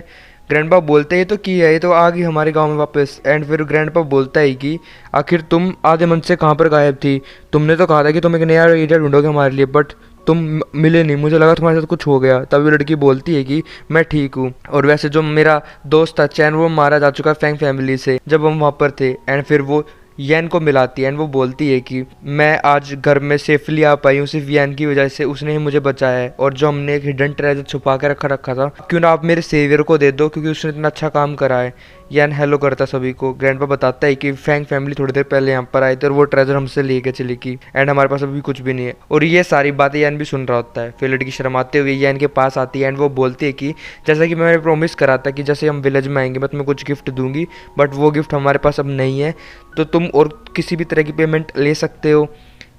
ग्रैंडपा बोलते हैं ये तो की है, ये तो आ गई हमारे गांव में वापस। एंड फिर ग्रैंडपा बोलता है कि आखिर तुम आधे मन से कहाँ पर गायब थी, तुमने तो कहा था कि तुम एक नया एरिया ढूंढोगे हमारे लिए बट तुम मिले नहीं, मुझे लगा तुम्हारे साथ कुछ हो गया। तभी लड़की बोलती है कि मैं ठीक हूँ और वैसे जो मेरा दोस्त था चैन वो मारा जा चुका है फैंग फैमिली से जब हम वहाँ पर थे। एंड फिर वो यैन को मिलाती है एंड वो बोलती है कि मैं आज घर में सेफली आ पाई हूँ सिर्फ यैन की वजह से, उसने ही मुझे बचाया है। और जो हमने एक हिडन ट्रेजर छुपा के रखा था, क्यों ना आप मेरे सेवियर को दे दो क्योंकि उसने इतना अच्छा काम करा है। यैन हेलो करता सभी को। ग्रैंडपा बताता है कि फैंग फैमिली थोड़ी देर पहले यहाँ पर आए थे और वो ट्रेजर हमसे लेके चली गई एंड हमारे पास अभी कुछ भी नहीं है। और ये सारी बातें यैन भी सुन रहा होता है। फिर लड़की शर्माते हुए यैन के पास आती है एंड वो बोलती है कि जैसा कि मैंने प्रॉमिस करा था कि जैसे हम विलेज में आएंगे मैं तुम्हें कुछ गिफ्ट दूंगी, बट वो गिफ्ट हमारे पास अब नहीं है, तो तुम और किसी भी तरह की पेमेंट ले सकते हो।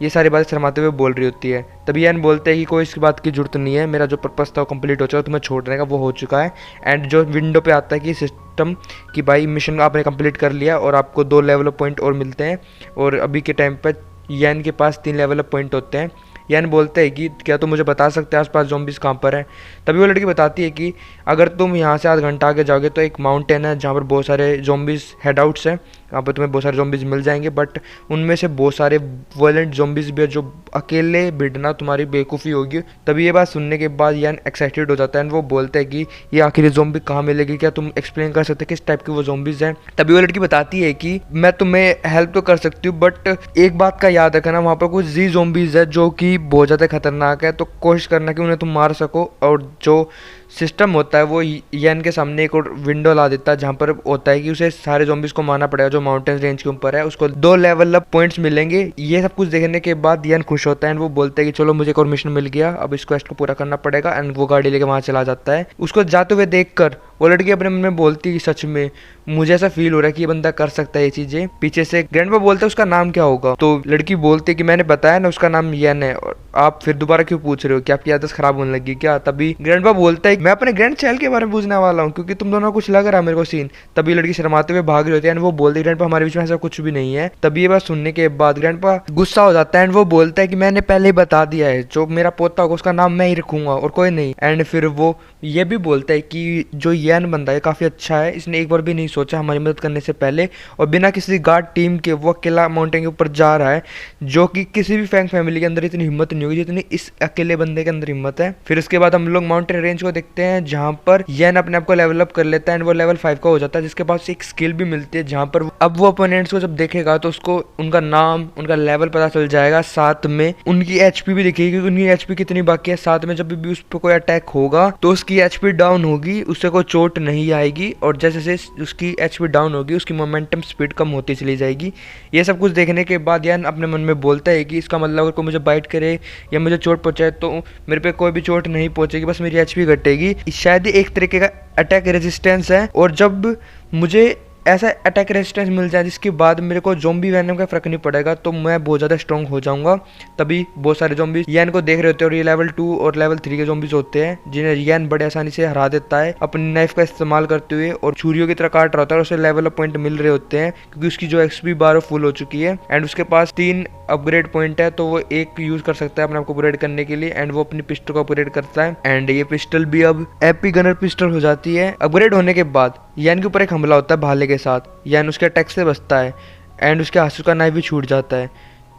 ये सारी बातें शर्माते हुए बोल रही होती है। तभी यैन बोलते हैं कि कोई इसकी बात की जरूरत नहीं है, मेरा जो पर्पस था वो कंप्लीट हो चुका है, तुम्हें छोड़ने का वो हो चुका है। एंड जो विंडो पे आता है कि सिस्टम कि भाई मिशन आपने कंप्लीट कर लिया और आपको 2 लेवल अप पॉइंट और मिलते हैं। और अभी के टाइम पर यैन के पास 3 लेवल अप पॉइंट होते हैं। यैन बोलते हैं कि क्या तुम मुझे बता सकते हैं आसपास ज़ॉम्बीज़ कहाँ पर हैं। तभी वो लड़की बताती है कि अगर तुम यहाँ से आध घंटा आगे जाओगे तो एक माउंटेन है जहाँ पर बहुत सारे ज़ॉम्बीज़ हेड आउट्स हैं, यहाँ पर तुम्हें बहुत सारे ज़ॉम्बीज़ मिल जाएंगे, बट उनमें से बहुत सारे वायलेंट ज़ॉम्बीज़ भी है जो अकेले भिड़ना तुम्हारी बेवकूफ़ी होगी। तभी ये बात सुनने के बाद यैन एक्साइटेड हो जाता है एंड वो बोलता है कि ये आखिर ज़ॉम्बी कहाँ मिलेगी, क्या तुम एक्सप्लेन कर सकते किस टाइप के वो ज़ॉम्बीज़ हैं। तभी वो लड़की बताती है कि मैं तुम्हें हेल्प तो कर सकती हूँ बट एक बात का याद रखना, वहाँ पर कुछ ज़ॉम्बीज़ है जो कि बहुत ज़्यादा खतरनाक है, तो कोशिश करना कि उन्हें तुम मार सको। और जो सिस्टम होता है वो येन के सामने एक और विंडो ला देता है जहाँ पर होता है कि उसे सारे ज़ॉम्बीज को मारना पड़ेगा जो माउंटेन रेंज के ऊपर है। उसको 2 लेवल अप पॉइंट्स मिलेंगे। ये सब कुछ देखने के बाद येन खुश होता है एंड वो बोलता है कि चलो मुझे एक और मिशन मिल गया, अब इस क्वेस्ट को पूरा करना पड़ेगा। एंड वो गाड़ी लेके वहाँ चला जाता है। उसको जाते हुए देखकर वो लड़की अपने मन में बोलती है सच में मुझे ऐसा फील हो रहा है कि ये बंदा कर सकता है ये चीजें। पीछे से ग्रैंडपा बोलते है उसका नाम क्या होगा, तो लड़की बोलती है कि मैंने बताया ना उसका नाम येन है, और आप फिर दोबारा क्यों पूछ रहे हो, क्या आपकी आदत खराब होने लगी क्या? तभी ग्रैंडपा बोलता है मैं अपने ग्रैंड चाइल्ड के बारे में पूछने वाला हूँ क्योंकि तुम दोनों कुछ लग रहा है मेरे को सीन। तभी लड़की शर्माते हुए भाग रही होती है एंड वो बोलती है ग्रैंडपा हमारे बीच में ऐसा कुछ भी नहीं है। तभी ये बात सुनने के बाद ग्रैंडपा गुस्सा हो जाता है एंड वो बोलता है कि मैंने पहले ही बता दिया है जो मेरा पोता होगा उसका नाम मैं ही रखूंगा और कोई नहीं। एंड फिर वो ये भी बोलता है कि जो येन बंदा है काफी अच्छा है, इसने एक बार भी नहीं सोचा हमारी मदद करने से पहले, और बिना किसी गार्ड टीम के वो अकेला माउंटेन के ऊपर जा रहा है, जो कि किसी भी फैंग फैमिली के अंदर इतनी हिम्मत नहीं होगी जितनी इस अकेले बंदे के अंदर हिम्मत है। फिर उसके बाद हम लोग माउंटेन रेंज को देखते हैं जहां पर येन अपने आप को लेवल अप कर लेता है एंड वो लेवल 5 का हो जाता है, जिसके पास एक स्किल भी मिलती है जहां पर अब वो अपोनेंट्स को जब देखेगा तो उसको उनका नाम उनका लेवल पता चल जाएगा, साथ में उनकी एचपी भी दिखेगी कि उनकी एचपी कितनी बाकी है। साथ में जब भी उस पर कोई अटैक होगा तो उसकी एचपी डाउन होगी, उससे कोई चोट नहीं आएगी, और जैसे जैसे उसकी एचपी डाउन होगी उसकी मोमेंटम स्पीड कम होती चली जाएगी। ये सब कुछ देखने के बाद यान अपने मन में बोलता है कि इसका मतलब अगर कोई मुझे बाइट करे या मुझे चोट पहुंचाए तो मेरे पे कोई भी चोट नहीं पहुंचेगी, बस मेरी एचपी घटेगी। शायद एक तरीके का अटैक रेजिस्टेंस है, और जब मुझे ऐसा अटैक रेजिस्टेंस मिल जाए जिसके बाद मेरे को ज़ॉम्बी वैनम का फर्क नहीं पड़ेगा तो मैं बहुत ज़्यादा स्ट्रॉन्ग हो जाऊंगा। तभी बहुत सारे ज़ॉम्बी येन को देख रहे होते हैं और ये लेवल 2 और लेवल 3 के ज़ॉम्बीज होते हैं जिन्हें येन बड़े आसानी से हरा देता है अपनी नाइफ का इस्तेमाल करते हुए, और छुरियों की तरह काट रहा होता है और उसे लेवल अप पॉइंट मिल रहे होते हैं क्योंकि उसकी जो एक्सपी बार फुल हो चुकी है एंड उसके पास 3 अपग्रेड पॉइंट है, तो वो एक यूज कर सकता है अपने आप को अपग्रेड करने के लिए एंड वो अपनी पिस्टल को अपग्रेड करता है एंड ये पिस्टल भी अब एपी गनर पिस्टल हो जाती है। अपग्रेड होने के बाद यान के ऊपर एक हमला होता है भाले के साथ, यान उसके अटैक से बचता है एंड उसके हाथ से उसका नाइफ भी छूट जाता है।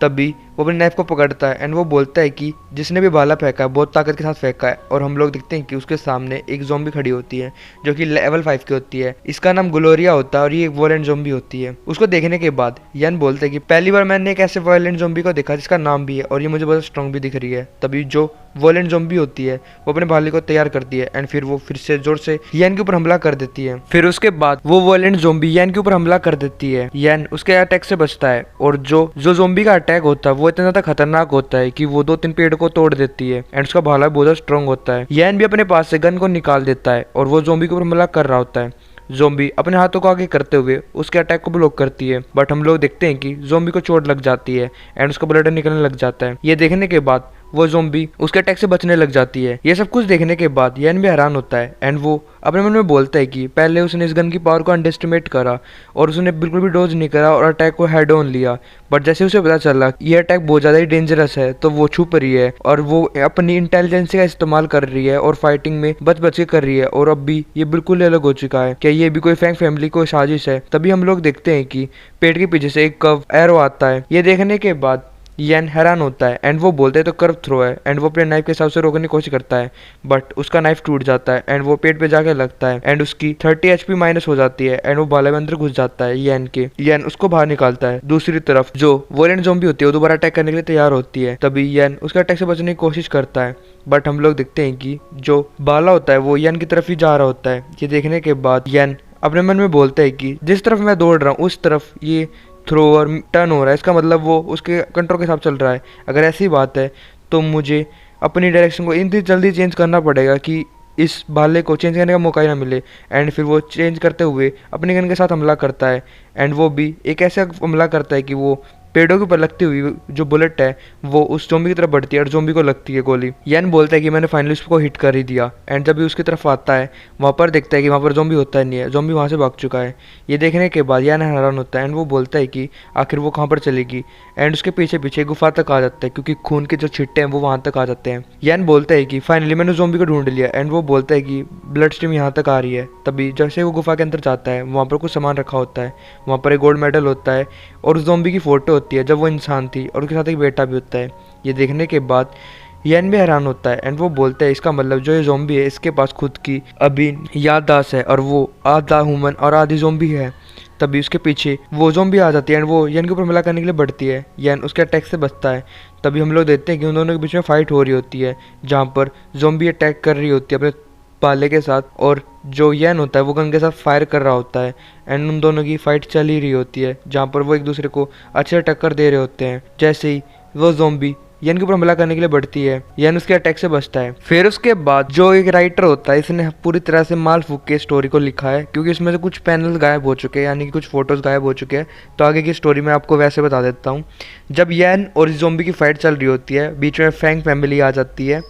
तभी वो अपने नाइफ को पकड़ता है एंड वो बोलता है कि जिसने भी भाला फेंका है बहुत ताकत के साथ फेंका है, और हम लोग देखते हैं कि उसके सामने एक ज़ॉम्बी खड़ी होती है जो कि लेवल 5 की होती है। इसका नाम ग्लोरिया होता है और ये एक वॉयलेंट ज़ॉम्बी होती है। उसको देखने के बाद यान बोलते हैं कि पहली बार मैंने एक ऐसे वॉयलेंट ज़ॉम्बी को देखा जिसका नाम भी है और ये मुझे बहुत स्ट्रॉन्ग भी दिख रही है। तभी जो वॉयलेंट ज़ॉम्बी होती है वो अपने भाले को तैयार करती है एंड फिर वो फिर से जोर से यान के ऊपर हमला कर देती है। फिर उसके बाद वो वॉयलेंट ज़ॉम्बी यान के ऊपर हमला कर देती है। यान उसके अटैक से बचता है, और जो ज़ॉम्बी का अटैक होता है वो इतना ज्यादा खतरनाक होता है कि वो 2-3 पेड़ को तोड़ देती है एंड उसका भाला बहुत स्ट्रॉन्ग होता है। यान भी अपने पास से गन को निकाल देता है और वो ज़ॉम्बी के ऊपर हमला कर रहा होता है। ज़ॉम्बी अपने हाथों को आगे करते हुए उसके अटैक को ब्लॉक करती है, बट हम लोग देखते हैं कि ज़ॉम्बी को चोट लग जाती है एंड उसका ब्लड निकलने लग जाता है। ये देखने के बाद वो ज़ॉम्बी उसके अटैक से बचने लग जाती है। ये सब कुछ देखने के बाद यान भी हैरान होता है एंड वो अपने मन में बोलता है कि पहले उसने इस गन की पावर को अंडरएस्टिमेट करा और उसने बिल्कुल भी डोज नहीं करा और अटैक को हेड ऑन लिया, बट जैसे उसे पता चला ये अटैक बहुत ज़्यादा ही डेंजरस है तो वो छुप रही है और वो अपनी इंटेलिजेंस का इस्तेमाल कर रही है और फाइटिंग में बच बच के कर रही है, और अब भी ये बिल्कुल अलग हो चुका है। क्या ये भी कोई फैंग फैमिली को साजिश है? तभी हम लोग देखते हैं कि पेड़ के पीछे से एक कर्व एरो आता है। ये देखने के बाद यान हैरान होता है एंड वो बोलते हैं तो कर्व थ्रो है एंड वो अपने नाइफ के हिसाब से रोकने की कोशिश करता है, बट उसका नाइफ टूट जाता है एंड वो पेट पे जाके लगता है एंड उसकी 30 एचपी माइनस हो जाती है एंड वो भाले में अंदर घुस जाता है यान के। यान उसको बाहर निकालता है। दूसरी तरफ जो वॉयलेंट ज़ॉम्बी होती है वो दोबारा अटैक करने के लिए तैयार होती है। तभी यान उसका अटैक से बचने की कोशिश करता है, बट हम लोग देखते हैं कि जो बाला होता है वो यान की तरफ ही जा रहा होता है। ये देखने के बाद यान अपने मन में बोलता है कि जिस तरफ मैं दौड़ रहा हूँ उस तरफ ये थ्रोअर टर्न हो रहा है, इसका मतलब वो उसके कंट्रोल के साथ चल रहा है। अगर ऐसी बात है तो मुझे अपनी डायरेक्शन को इतनी जल्दी चेंज करना पड़ेगा कि इस भाले को चेंज करने का मौका ही ना मिले। एंड फिर वो चेंज करते हुए अपनी गन के साथ हमला करता है एंड वो भी एक ऐसा हमला करता है कि वो पेड़ों के ऊपर लगती हुई जो बुलेट है वो उस ज़ॉम्बी की तरफ बढ़ती है और ज़ॉम्बी को लगती है गोली। यान बोलता है कि मैंने फाइनली उसको हिट कर ही दिया एंड जब भी उसकी तरफ आता है वहाँ पर देखता है कि वहाँ पर ज़ॉम्बी होता ही नहीं है, ज़ॉम्बी वहाँ से भाग चुका है। ये देखने के बाद यान हैरान होता है एंड वो बोलता है कि आखिर वो कहाँ पर चलेगी एंड उसके पीछे पीछे गुफा तक आ जाता है क्योंकि खून के जो छिट्टे हैं वो वहाँ तक आ जाते हैं। यान बोलता है कि फाइनली मैंने ज़ॉम्बी को ढूंढ लिया एंड वो बोलता है कि ब्लड स्ट्रीम यहाँ तक आ रही है। तभी जैसे वो गुफा के अंदर जाता है वहाँ पर कुछ सामान रखा होता है, वहाँ पर एक गोल्ड मेडल होता है और उस ज़ॉम्बी की फ़ोटो होती है जब वो इंसान थी और उसके साथ एक बेटा भी होता है। ये देखने के बाद यान भी हैरान होता है एंड वो बोलता है इसका मतलब जो ये ज़ॉम्बी है इसके पास खुद की अभी याददाश्त है और वो आधा ह्यूमन और आधी ज़ॉम्बी है। तभी उसके पीछे वो ज़ॉम्बी आ जाती है एंड वो यान के ऊपर हमला करने के लिए बढ़ती है। यान उसके अटैक से बचता है। तभी हम लोग देखते हैं कि उन दोनों के बीच में फाइट हो रही होती है जहाँ पर ज़ॉम्बी अटैक कर रही होती है अपने भाले के साथ, और जो यन होता है वो गन के साथ फायर कर रहा होता है। एंड उन दोनों की फाइट चल ही रही होती है जहाँ पर वो एक दूसरे को अच्छे टक्कर दे रहे होते हैं। जैसे ही वो ज़ॉम्बी यन के ऊपर हमला करने के लिए बढ़ती है, यन उसके अटैक से बचता है। फिर उसके बाद जो एक राइटर होता है, इसने पूरी तरह से माल फूक के स्टोरी को लिखा है, क्योंकि इसमें से कुछ पैनल गायब हो चुके हैं, यानी कि कुछ फोटोज गायब हो चुके हैं। तो आगे की स्टोरी मैं आपको वैसे बता देता हूँ। जब यन और ज़ॉम्बी की फाइट चल रही होती है, बीच में फैंग फैमिली आ जाती है।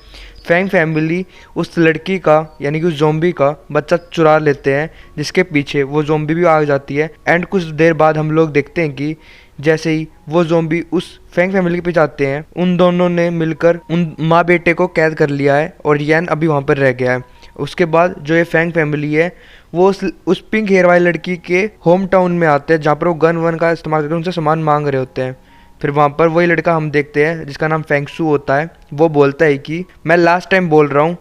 फैंग फैमिली उस लड़की का यानी कि उस ज़ॉम्बी का बच्चा चुरा लेते हैं, जिसके पीछे वो ज़ॉम्बी भी आ जाती है। एंड कुछ देर बाद हम लोग देखते हैं कि जैसे ही वो ज़ॉम्बी उस फैंग फैमिली के पीछे आते हैं, उन दोनों ने मिलकर उन माँ बेटे को कैद कर लिया है और यन अभी वहाँ पर रह गया है। उसके बाद जो ये फैंग फैमिली है वो उस पिंक हेयर वाली लड़की के होम टाउन में आते हैं, जहाँ पर वो गन वन का इस्तेमाल करके उनसे सामान मांग रहे होते हैं। फिर वहाँ पर वही लड़का हम देखते हैं जिसका नाम फेंगसू होता है। वो बोलता है कि मैं लास्ट टाइम बोल रहा हूँ,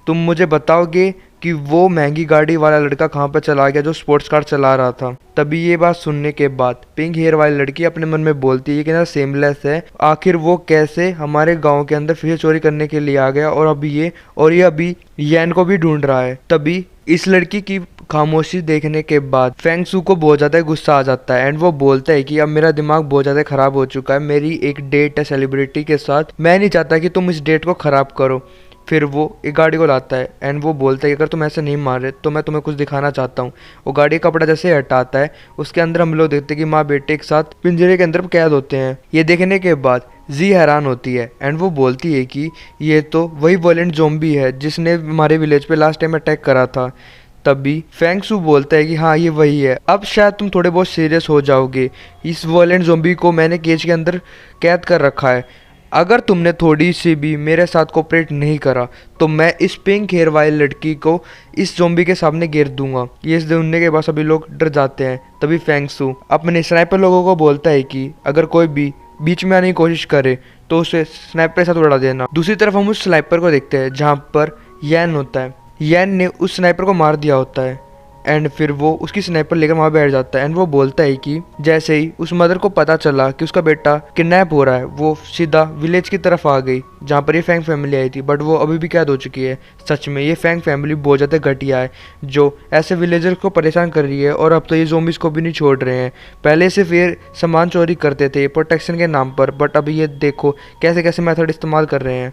तुम मुझे बताओगे कि वो महंगी गाड़ी वाला लड़का कहाँ पर चला गया जो स्पोर्ट्स कार चला रहा था। तभी ये बात सुनने के बाद पिंक हेयर वाली लड़की अपने मन में बोलती है कि ना सेमलेस है, आखिर वो कैसे हमारे गांव के अंदर फिर से चोरी करने के लिए आ गया और ये अभी यन को भी ढूंढ रहा है। तभी इस लड़की की खामोशी देखने के बाद फेंगसू को बहुत ज़्यादा गुस्सा आ जाता है एंड वो बोलता है कि अब मेरा दिमाग बहुत ज़्यादा ख़राब हो चुका है, मेरी एक डेट है सेलिब्रिटी के साथ, मैं नहीं चाहता कि तुम इस डेट को ख़राब करो। फिर वो एक गाड़ी को लाता है एंड वो बोलता है कि अगर तुम ऐसे नहीं मार रहे तो मैं तुम्हें कुछ दिखाना चाहता हूँ। वो गाड़ी का कपड़ा जैसे हटाता है, उसके अंदर हम लोग देखते हैं कि माँ बेटे एक साथ पिंजरे के अंदर कैद होते हैं। ये देखने के बाद जी हैरान होती है एंड वो बोलती है कि ये तो वही वॉयलेंट ज़ॉम्बी है जिसने हमारे विलेज पे लास्ट टाइम अटैक करा था। तभी फेंगसू बोलता है कि हाँ ये वही है, अब शायद तुम थोड़े बहुत सीरियस हो जाओगे, इस वॉयलेंट ज़ॉम्बी को मैंने केज के अंदर कैद कर रखा है, अगर तुमने थोड़ी सी भी मेरे साथ कोऑपरेट नहीं करा तो मैं इस पिंक हेयर वाली लड़की को इस ज़ॉम्बी के सामने गिर दूंगा। ये सुनने के बाद सभी लोग डर जाते हैं। तभी फेंगसू अपने स्नाइपर लोगों को बोलता है कि अगर कोई भी बीच में आने की कोशिश करे तो उसे स्नाइपर के साथ उड़ा देना। दूसरी तरफ हम उस स्नाइपर को देखते हैं जहाँ पर यन होता है। यन ने उस स्नाइपर को मार दिया होता है एंड फिर वो उसकी स्नाइपर लेकर वहाँ बैठ जाता है एंड वो बोलता है कि जैसे ही उस मदर को पता चला कि उसका बेटा किडनैप हो रहा है, वो सीधा विलेज की तरफ आ गई जहाँ पर ये फैंग फैमिली आई थी, बट वो अभी भी कैद हो चुकी है। सच में ये फैंग फैमिली बहुत ज़्यादा घटिया है जो ऐसे विलेजर्स को परेशान कर रही है, और अब तो ये ज़ॉम्बीज़ को भी नहीं छोड़ रहे हैं। पहले सिर्फ ये सामान चोरी करते थे प्रोटेक्शन के नाम पर, बट अभी ये देखो कैसे कैसे मेथड इस्तेमाल कर रहे हैं।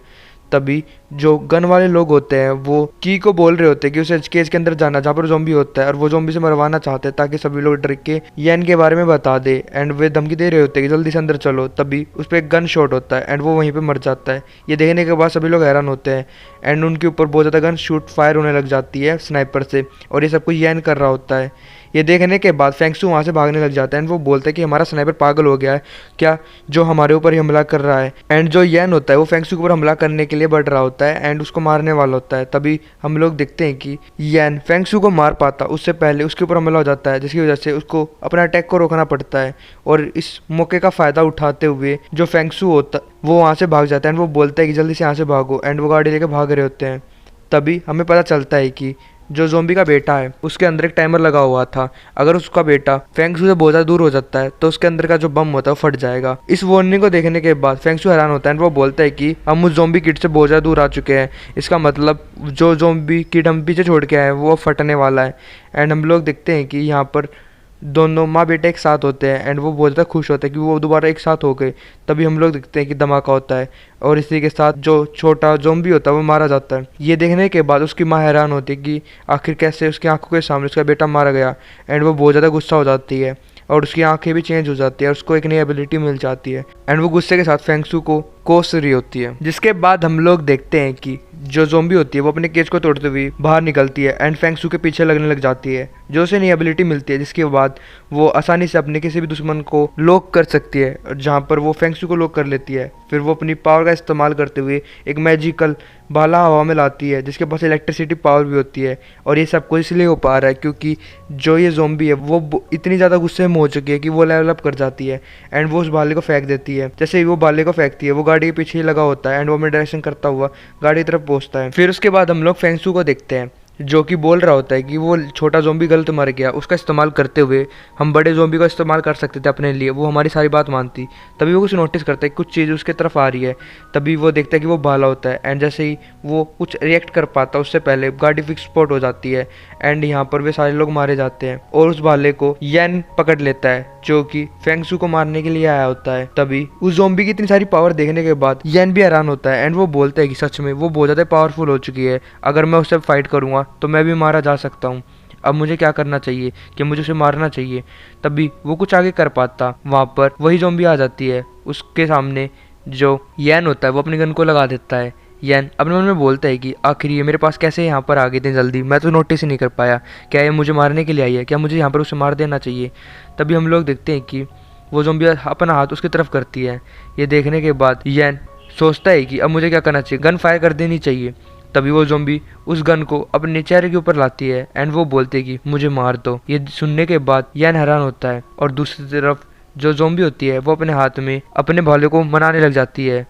तभी जो गन वाले लोग होते हैं वो की को बोल रहे होते हैं कि उसे केज के अंदर जाना जहाँ पर ज़ॉम्बी होता है, और वो ज़ॉम्बी से मरवाना चाहते हैं ताकि सभी लोग डर के यन के बारे में बता दे एंड वे धमकी दे रहे होते हैं कि जल्दी से अंदर चलो। तभी उस पर एक गन शॉट होता है एंड वो वहीं पे मर जाता है। ये देखने के बाद सभी लोग हैरान होते हैं एंड उनके ऊपर बहुत ज़्यादा गन शूट फायर होने लग जाती है स्नाइपर से, और ये सब कुछ यन कर रहा होता है। ये देखने के बाद फेंगसू वहाँ से भागने लग जाता है एंड वो बोलता है कि हमारा स्नाइपर पागल हो गया है क्या, जो हमारे ऊपर ही हमला कर रहा है। एंड जो यन होता है वो फेंगसू के ऊपर हमला करने के लिए बढ़ रहा होता है एंड उसको मारने वाला होता है। तभी हम लोग देखते हैं कि यन फेंगसू को मार पाता उससे पहले उसके ऊपर हमला हो जाता है, जिसकी वजह से उसको अपना अटैक को रोकना पड़ता है। और इस मौके का फ़ायदा उठाते हुए जो फेंगसू होता वो वहाँ से भाग जाता है एंड वो बोलता है कि जल्दी से यहाँ से भागो, एंड वो गाड़ी लेकर भाग रहे होते हैं। तभी हमें पता चलता है कि जो ज़ॉम्बी का बेटा है उसके अंदर एक टाइमर लगा हुआ था, अगर उसका बेटा फेंगसू से बहुत ज़्यादा दूर हो जाता है तो उसके अंदर का जो बम होता है वो फट जाएगा। इस वार्निंग को देखने के बाद फेंगसू हैरान होता है एंड वो बोलता है कि हम उस ज़ॉम्बी किड से बहुत ज़्यादा दूर आ चुके हैं, इसका मतलब जो ज़ॉम्बी किड हम पीछे छोड़ के आए हैं वो फटने वाला है। एंड हम लोग देखते हैं कि यहाँ पर दोनों माँ बेटे एक साथ होते हैं एंड वो बहुत ज़्यादा खुश होते हैं कि वो दोबारा एक साथ हो गए। तभी हम लोग देखते हैं कि धमाका होता है और इसी के साथ जो छोटा ज़ॉम्बी होता है वो मारा जाता है। ये देखने के बाद उसकी माँ हैरान होती है कि आखिर कैसे उसकी आंखों के सामने उसका बेटा मारा गया, एंड वो बहुत ज़्यादा गुस्सा हो जाती है और उसकी आंखें भी चेंज हो जाती है, उसको एक नई एबिलिटी मिल जाती है एंड वो गुस्से के साथ फेंगसू को कोस रही होती है। जिसके बाद हम लोग देखते हैं कि जो ज़ॉम्बी होती है वो अपने केज को तोड़ते हुए बाहर निकलती है एंड फेंगसू के पीछे लगने लग जाती है, जो उसे नई एबिलिटी मिलती है, जिसके बाद वो आसानी से अपने किसी भी दुश्मन को लॉक कर सकती है, जहाँ पर वो फेंगसू को लॉक कर लेती है। फिर वो अपनी पावर का इस्तेमाल करते हुए एक मैजिकल भाला हवा में लाती है जिसके पास इलेक्ट्रिसिटी पावर भी होती है, और ये सब कुछ इसलिए हो पा रहा है क्योंकि जो ये ज़ॉम्बी है वो इतनी ज़्यादा गुस्से में हो चुकी है कि वो लेवल अप कर जाती है एंड वो उस भाले को फेंक देती है। जैसे ही वो भाले को फेंकती है वो गाड़ी के पीछे ही लगा होता है एंड वो हमें डायरेक्शन करता हुआ गाड़ी की तरफ पहुंचता है। फिर उसके बाद हम लोग फेंगसू को देखते हैं जो कि बोल रहा होता है कि वो छोटा ज़ॉम्बी गलत मर गया, उसका इस्तेमाल करते हुए हम बड़े ज़ॉम्बी का इस्तेमाल कर सकते थे अपने लिए, वो हमारी सारी बात मानती। तभी वो कुछ नोटिस करता है, कुछ चीज़ उसके तरफ आ रही है। तभी वो देखता है कि वो भाला होता है, एंड जैसे ही वो कुछ रिएक्ट कर पाता उससे पहले गाड़ी फिक्स स्पॉट हो जाती है, एंड यहाँ पर वे सारे लोग मारे जाते हैं। और उस भाले को यन पकड़ लेता है, जो कि फेंगसू को मारने के लिए आया होता है। तभी उस ज़ॉम्बी की इतनी सारी पावर देखने के बाद यन भी हैरान होता है, एंड वो बोलता है कि सच में वो बहुत ज़्यादा पावरफुल हो चुकी है, अगर मैं उससे फाइट करूँगा तो मैं भी मारा जा सकता हूँ। अब मुझे क्या करना चाहिए, कि मुझे उसे मारना चाहिए। तभी वो कुछ आगे कर पाता, वहाँ पर वही ज़ॉम्बी आ जाती है उसके सामने। जो यन होता है वो अपनी गन को लगा देता है। यन अपने मन में बोलता है कि आखिर ये मेरे पास कैसे यहाँ पर आ गई इतनी जल्दी, मैं तो नोटिस ही नहीं कर पाया, क्या ये मुझे मारने के लिए आई है, क्या मुझे यहाँ पर उसे मार देना चाहिए। तभी हम लोग देखते हैं कि वो ज़ॉम्बी अपना हाथ उसकी तरफ करती है। ये देखने के बाद यन सोचता है कि अब मुझे क्या करना चाहिए, गन फायर कर देनी चाहिए। तभी वो ज़ॉम्बी उस गन को अपने चेहरे के ऊपर लाती है, एंड वो बोलते है कि मुझे मार दो। ये सुनने के बाद यन हैरान होता है, और दूसरी तरफ जो ज़ॉम्बी होती है वो अपने हाथ में अपने भाले को मनाने लग जाती है,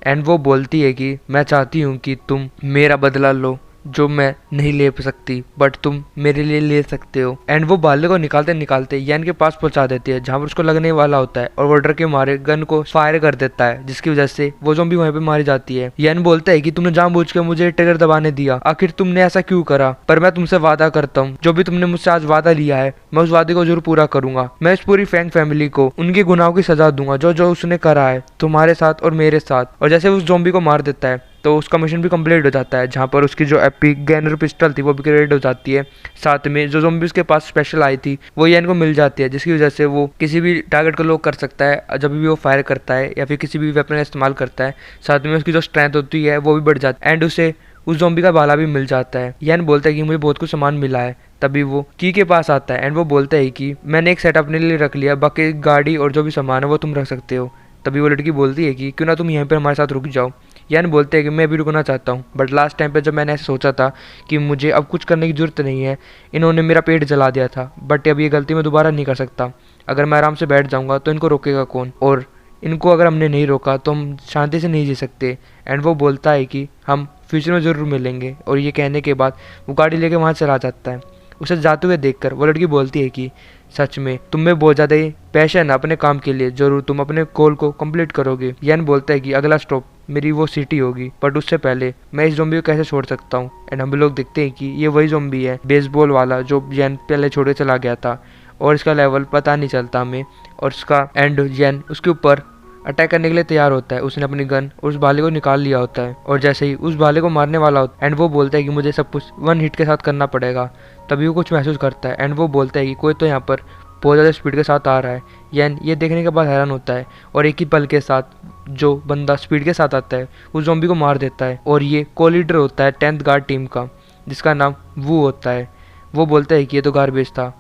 एंड वो बोलती है कि मैं चाहती हूँ कि तुम मेरा बदला लो, जो मैं नहीं ले सकती बट तुम मेरे लिए ले सकते हो। एंड वो भाले को निकालते निकालते यन के पास पहुंचा देती है, जहां पर उसको लगने वाला होता है, और वो डर के मारे गन को फायर कर देता है, जिसकी वजह से वो ज़ॉम्बी वहीं पे मारी जाती है। यन बोलता है कि तुमने जानबूझ के मुझे ट्रिगर दबाने दिया, आखिर तुमने ऐसा क्यों करा, पर मैं तुमसे वादा करता हूँ जो भी तुमने मुझसे आज वादा लिया है मैं उस वादे को जरूर पूरा करूंगा। मैं इस पूरी फैंग फैमिली को उनके गुनाहों की सजा दूंगा जो जो उसने करा है तुम्हारे साथ और मेरे साथ। और जैसे उस ज़ॉम्बी को मार देता है तो उसका मिशन भी कंप्लीट हो जाता है, जहाँ पर उसकी जो एपिक गैनर पिस्टल थी वो भी क्रिएट हो जाती है। साथ में जो ज़ॉम्बी उसके पास स्पेशल आई थी वो यन को मिल जाती है, जिसकी वजह से वो किसी भी टारगेट को लॉक कर सकता है जब भी वो फायर करता है या फिर किसी भी वेपन का इस्तेमाल करता है। साथ में उसकी जो स्ट्रेंथ होती है वो भी बढ़ जाती है, एंड उसे उस ज़ॉम्बी का भाला भी मिल जाता है। यन बोलता है कि मुझे बहुत कुछ सामान मिला है। तभी वो की के पास आता है, एंड वो बोलता है कि मैंने एक सेट अपने लिए रख लिया, बाकी गाड़ी और जो भी सामान है वो तुम रख सकते हो। तभी वो लड़की बोलती है कि क्यों ना तुम यहाँ पर हमारे साथ रुक जाओ। यान बोलते हैं कि मैं भी रुकना चाहता हूँ, बट लास्ट टाइम पे जब मैंने ऐसे सोचा था कि मुझे अब कुछ करने की ज़रूरत नहीं है, इन्होंने मेरा पेट जला दिया था, बट अब ये गलती मैं दोबारा नहीं कर सकता। अगर मैं आराम से बैठ जाऊँगा तो इनको रोकेगा कौन, और इनको अगर हमने नहीं रोका तो हम शांति से नहीं जी सकते। एंड वो बोलता है कि हम फ्यूचर में ज़रूर मिलेंगे, और ये कहने के बाद वो गाड़ी लेके वहाँ चला जाता है। उसे जाते हुए देखकर वो लड़की बोलती है कि सच में तुम में बहुत ज़्यादा ही पैशन है अपने काम के लिए, जरूर तुम अपने गोल को कंप्लीट करोगे। यन बोलता है कि अगला स्टॉप मेरी वो सिटी होगी, बट उससे पहले मैं इस ज़ॉम्बी को कैसे छोड़ सकता हूँ। एंड हम लोग देखते हैं कि ये वही ज़ॉम्बी है बेसबॉल वाला जो यन पहले छोड़ के चला गया था, और इसका लेवल पता नहीं चलता हमें। और उसका एंड यन उसके ऊपर अटैक करने के लिए तैयार होता है, उसने अपनी गन और उस भाले को निकाल लिया होता है, और जैसे ही उस भाले को मारने वाला होता है एंड वो बोलता है कि मुझे सब कुछ वन हिट के साथ करना पड़ेगा। तभी वो कुछ महसूस करता है, एंड वो बोलता है कि कोई तो यहाँ पर बहुत ज़्यादा स्पीड के साथ आ रहा है। यन ये देखने के बाद हैरान होता है, और एक ही पल के साथ जो बंदा स्पीड के साथ आता है उस ज़ॉम्बी को मार देता है। और ये को लीडर होता है 10th गार्ड टीम का, जिसका नाम वू होता है। वो बोलता है कि ये तो गार्बेज था,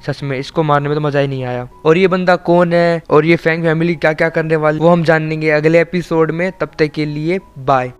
सच में इसको मारने में तो मजा ही नहीं आया। और ये बंदा कौन है और ये फैंग फैमिली क्या क्या करने वाली वो हम जानेंगे अगले एपिसोड में। तब तक के लिए बाय।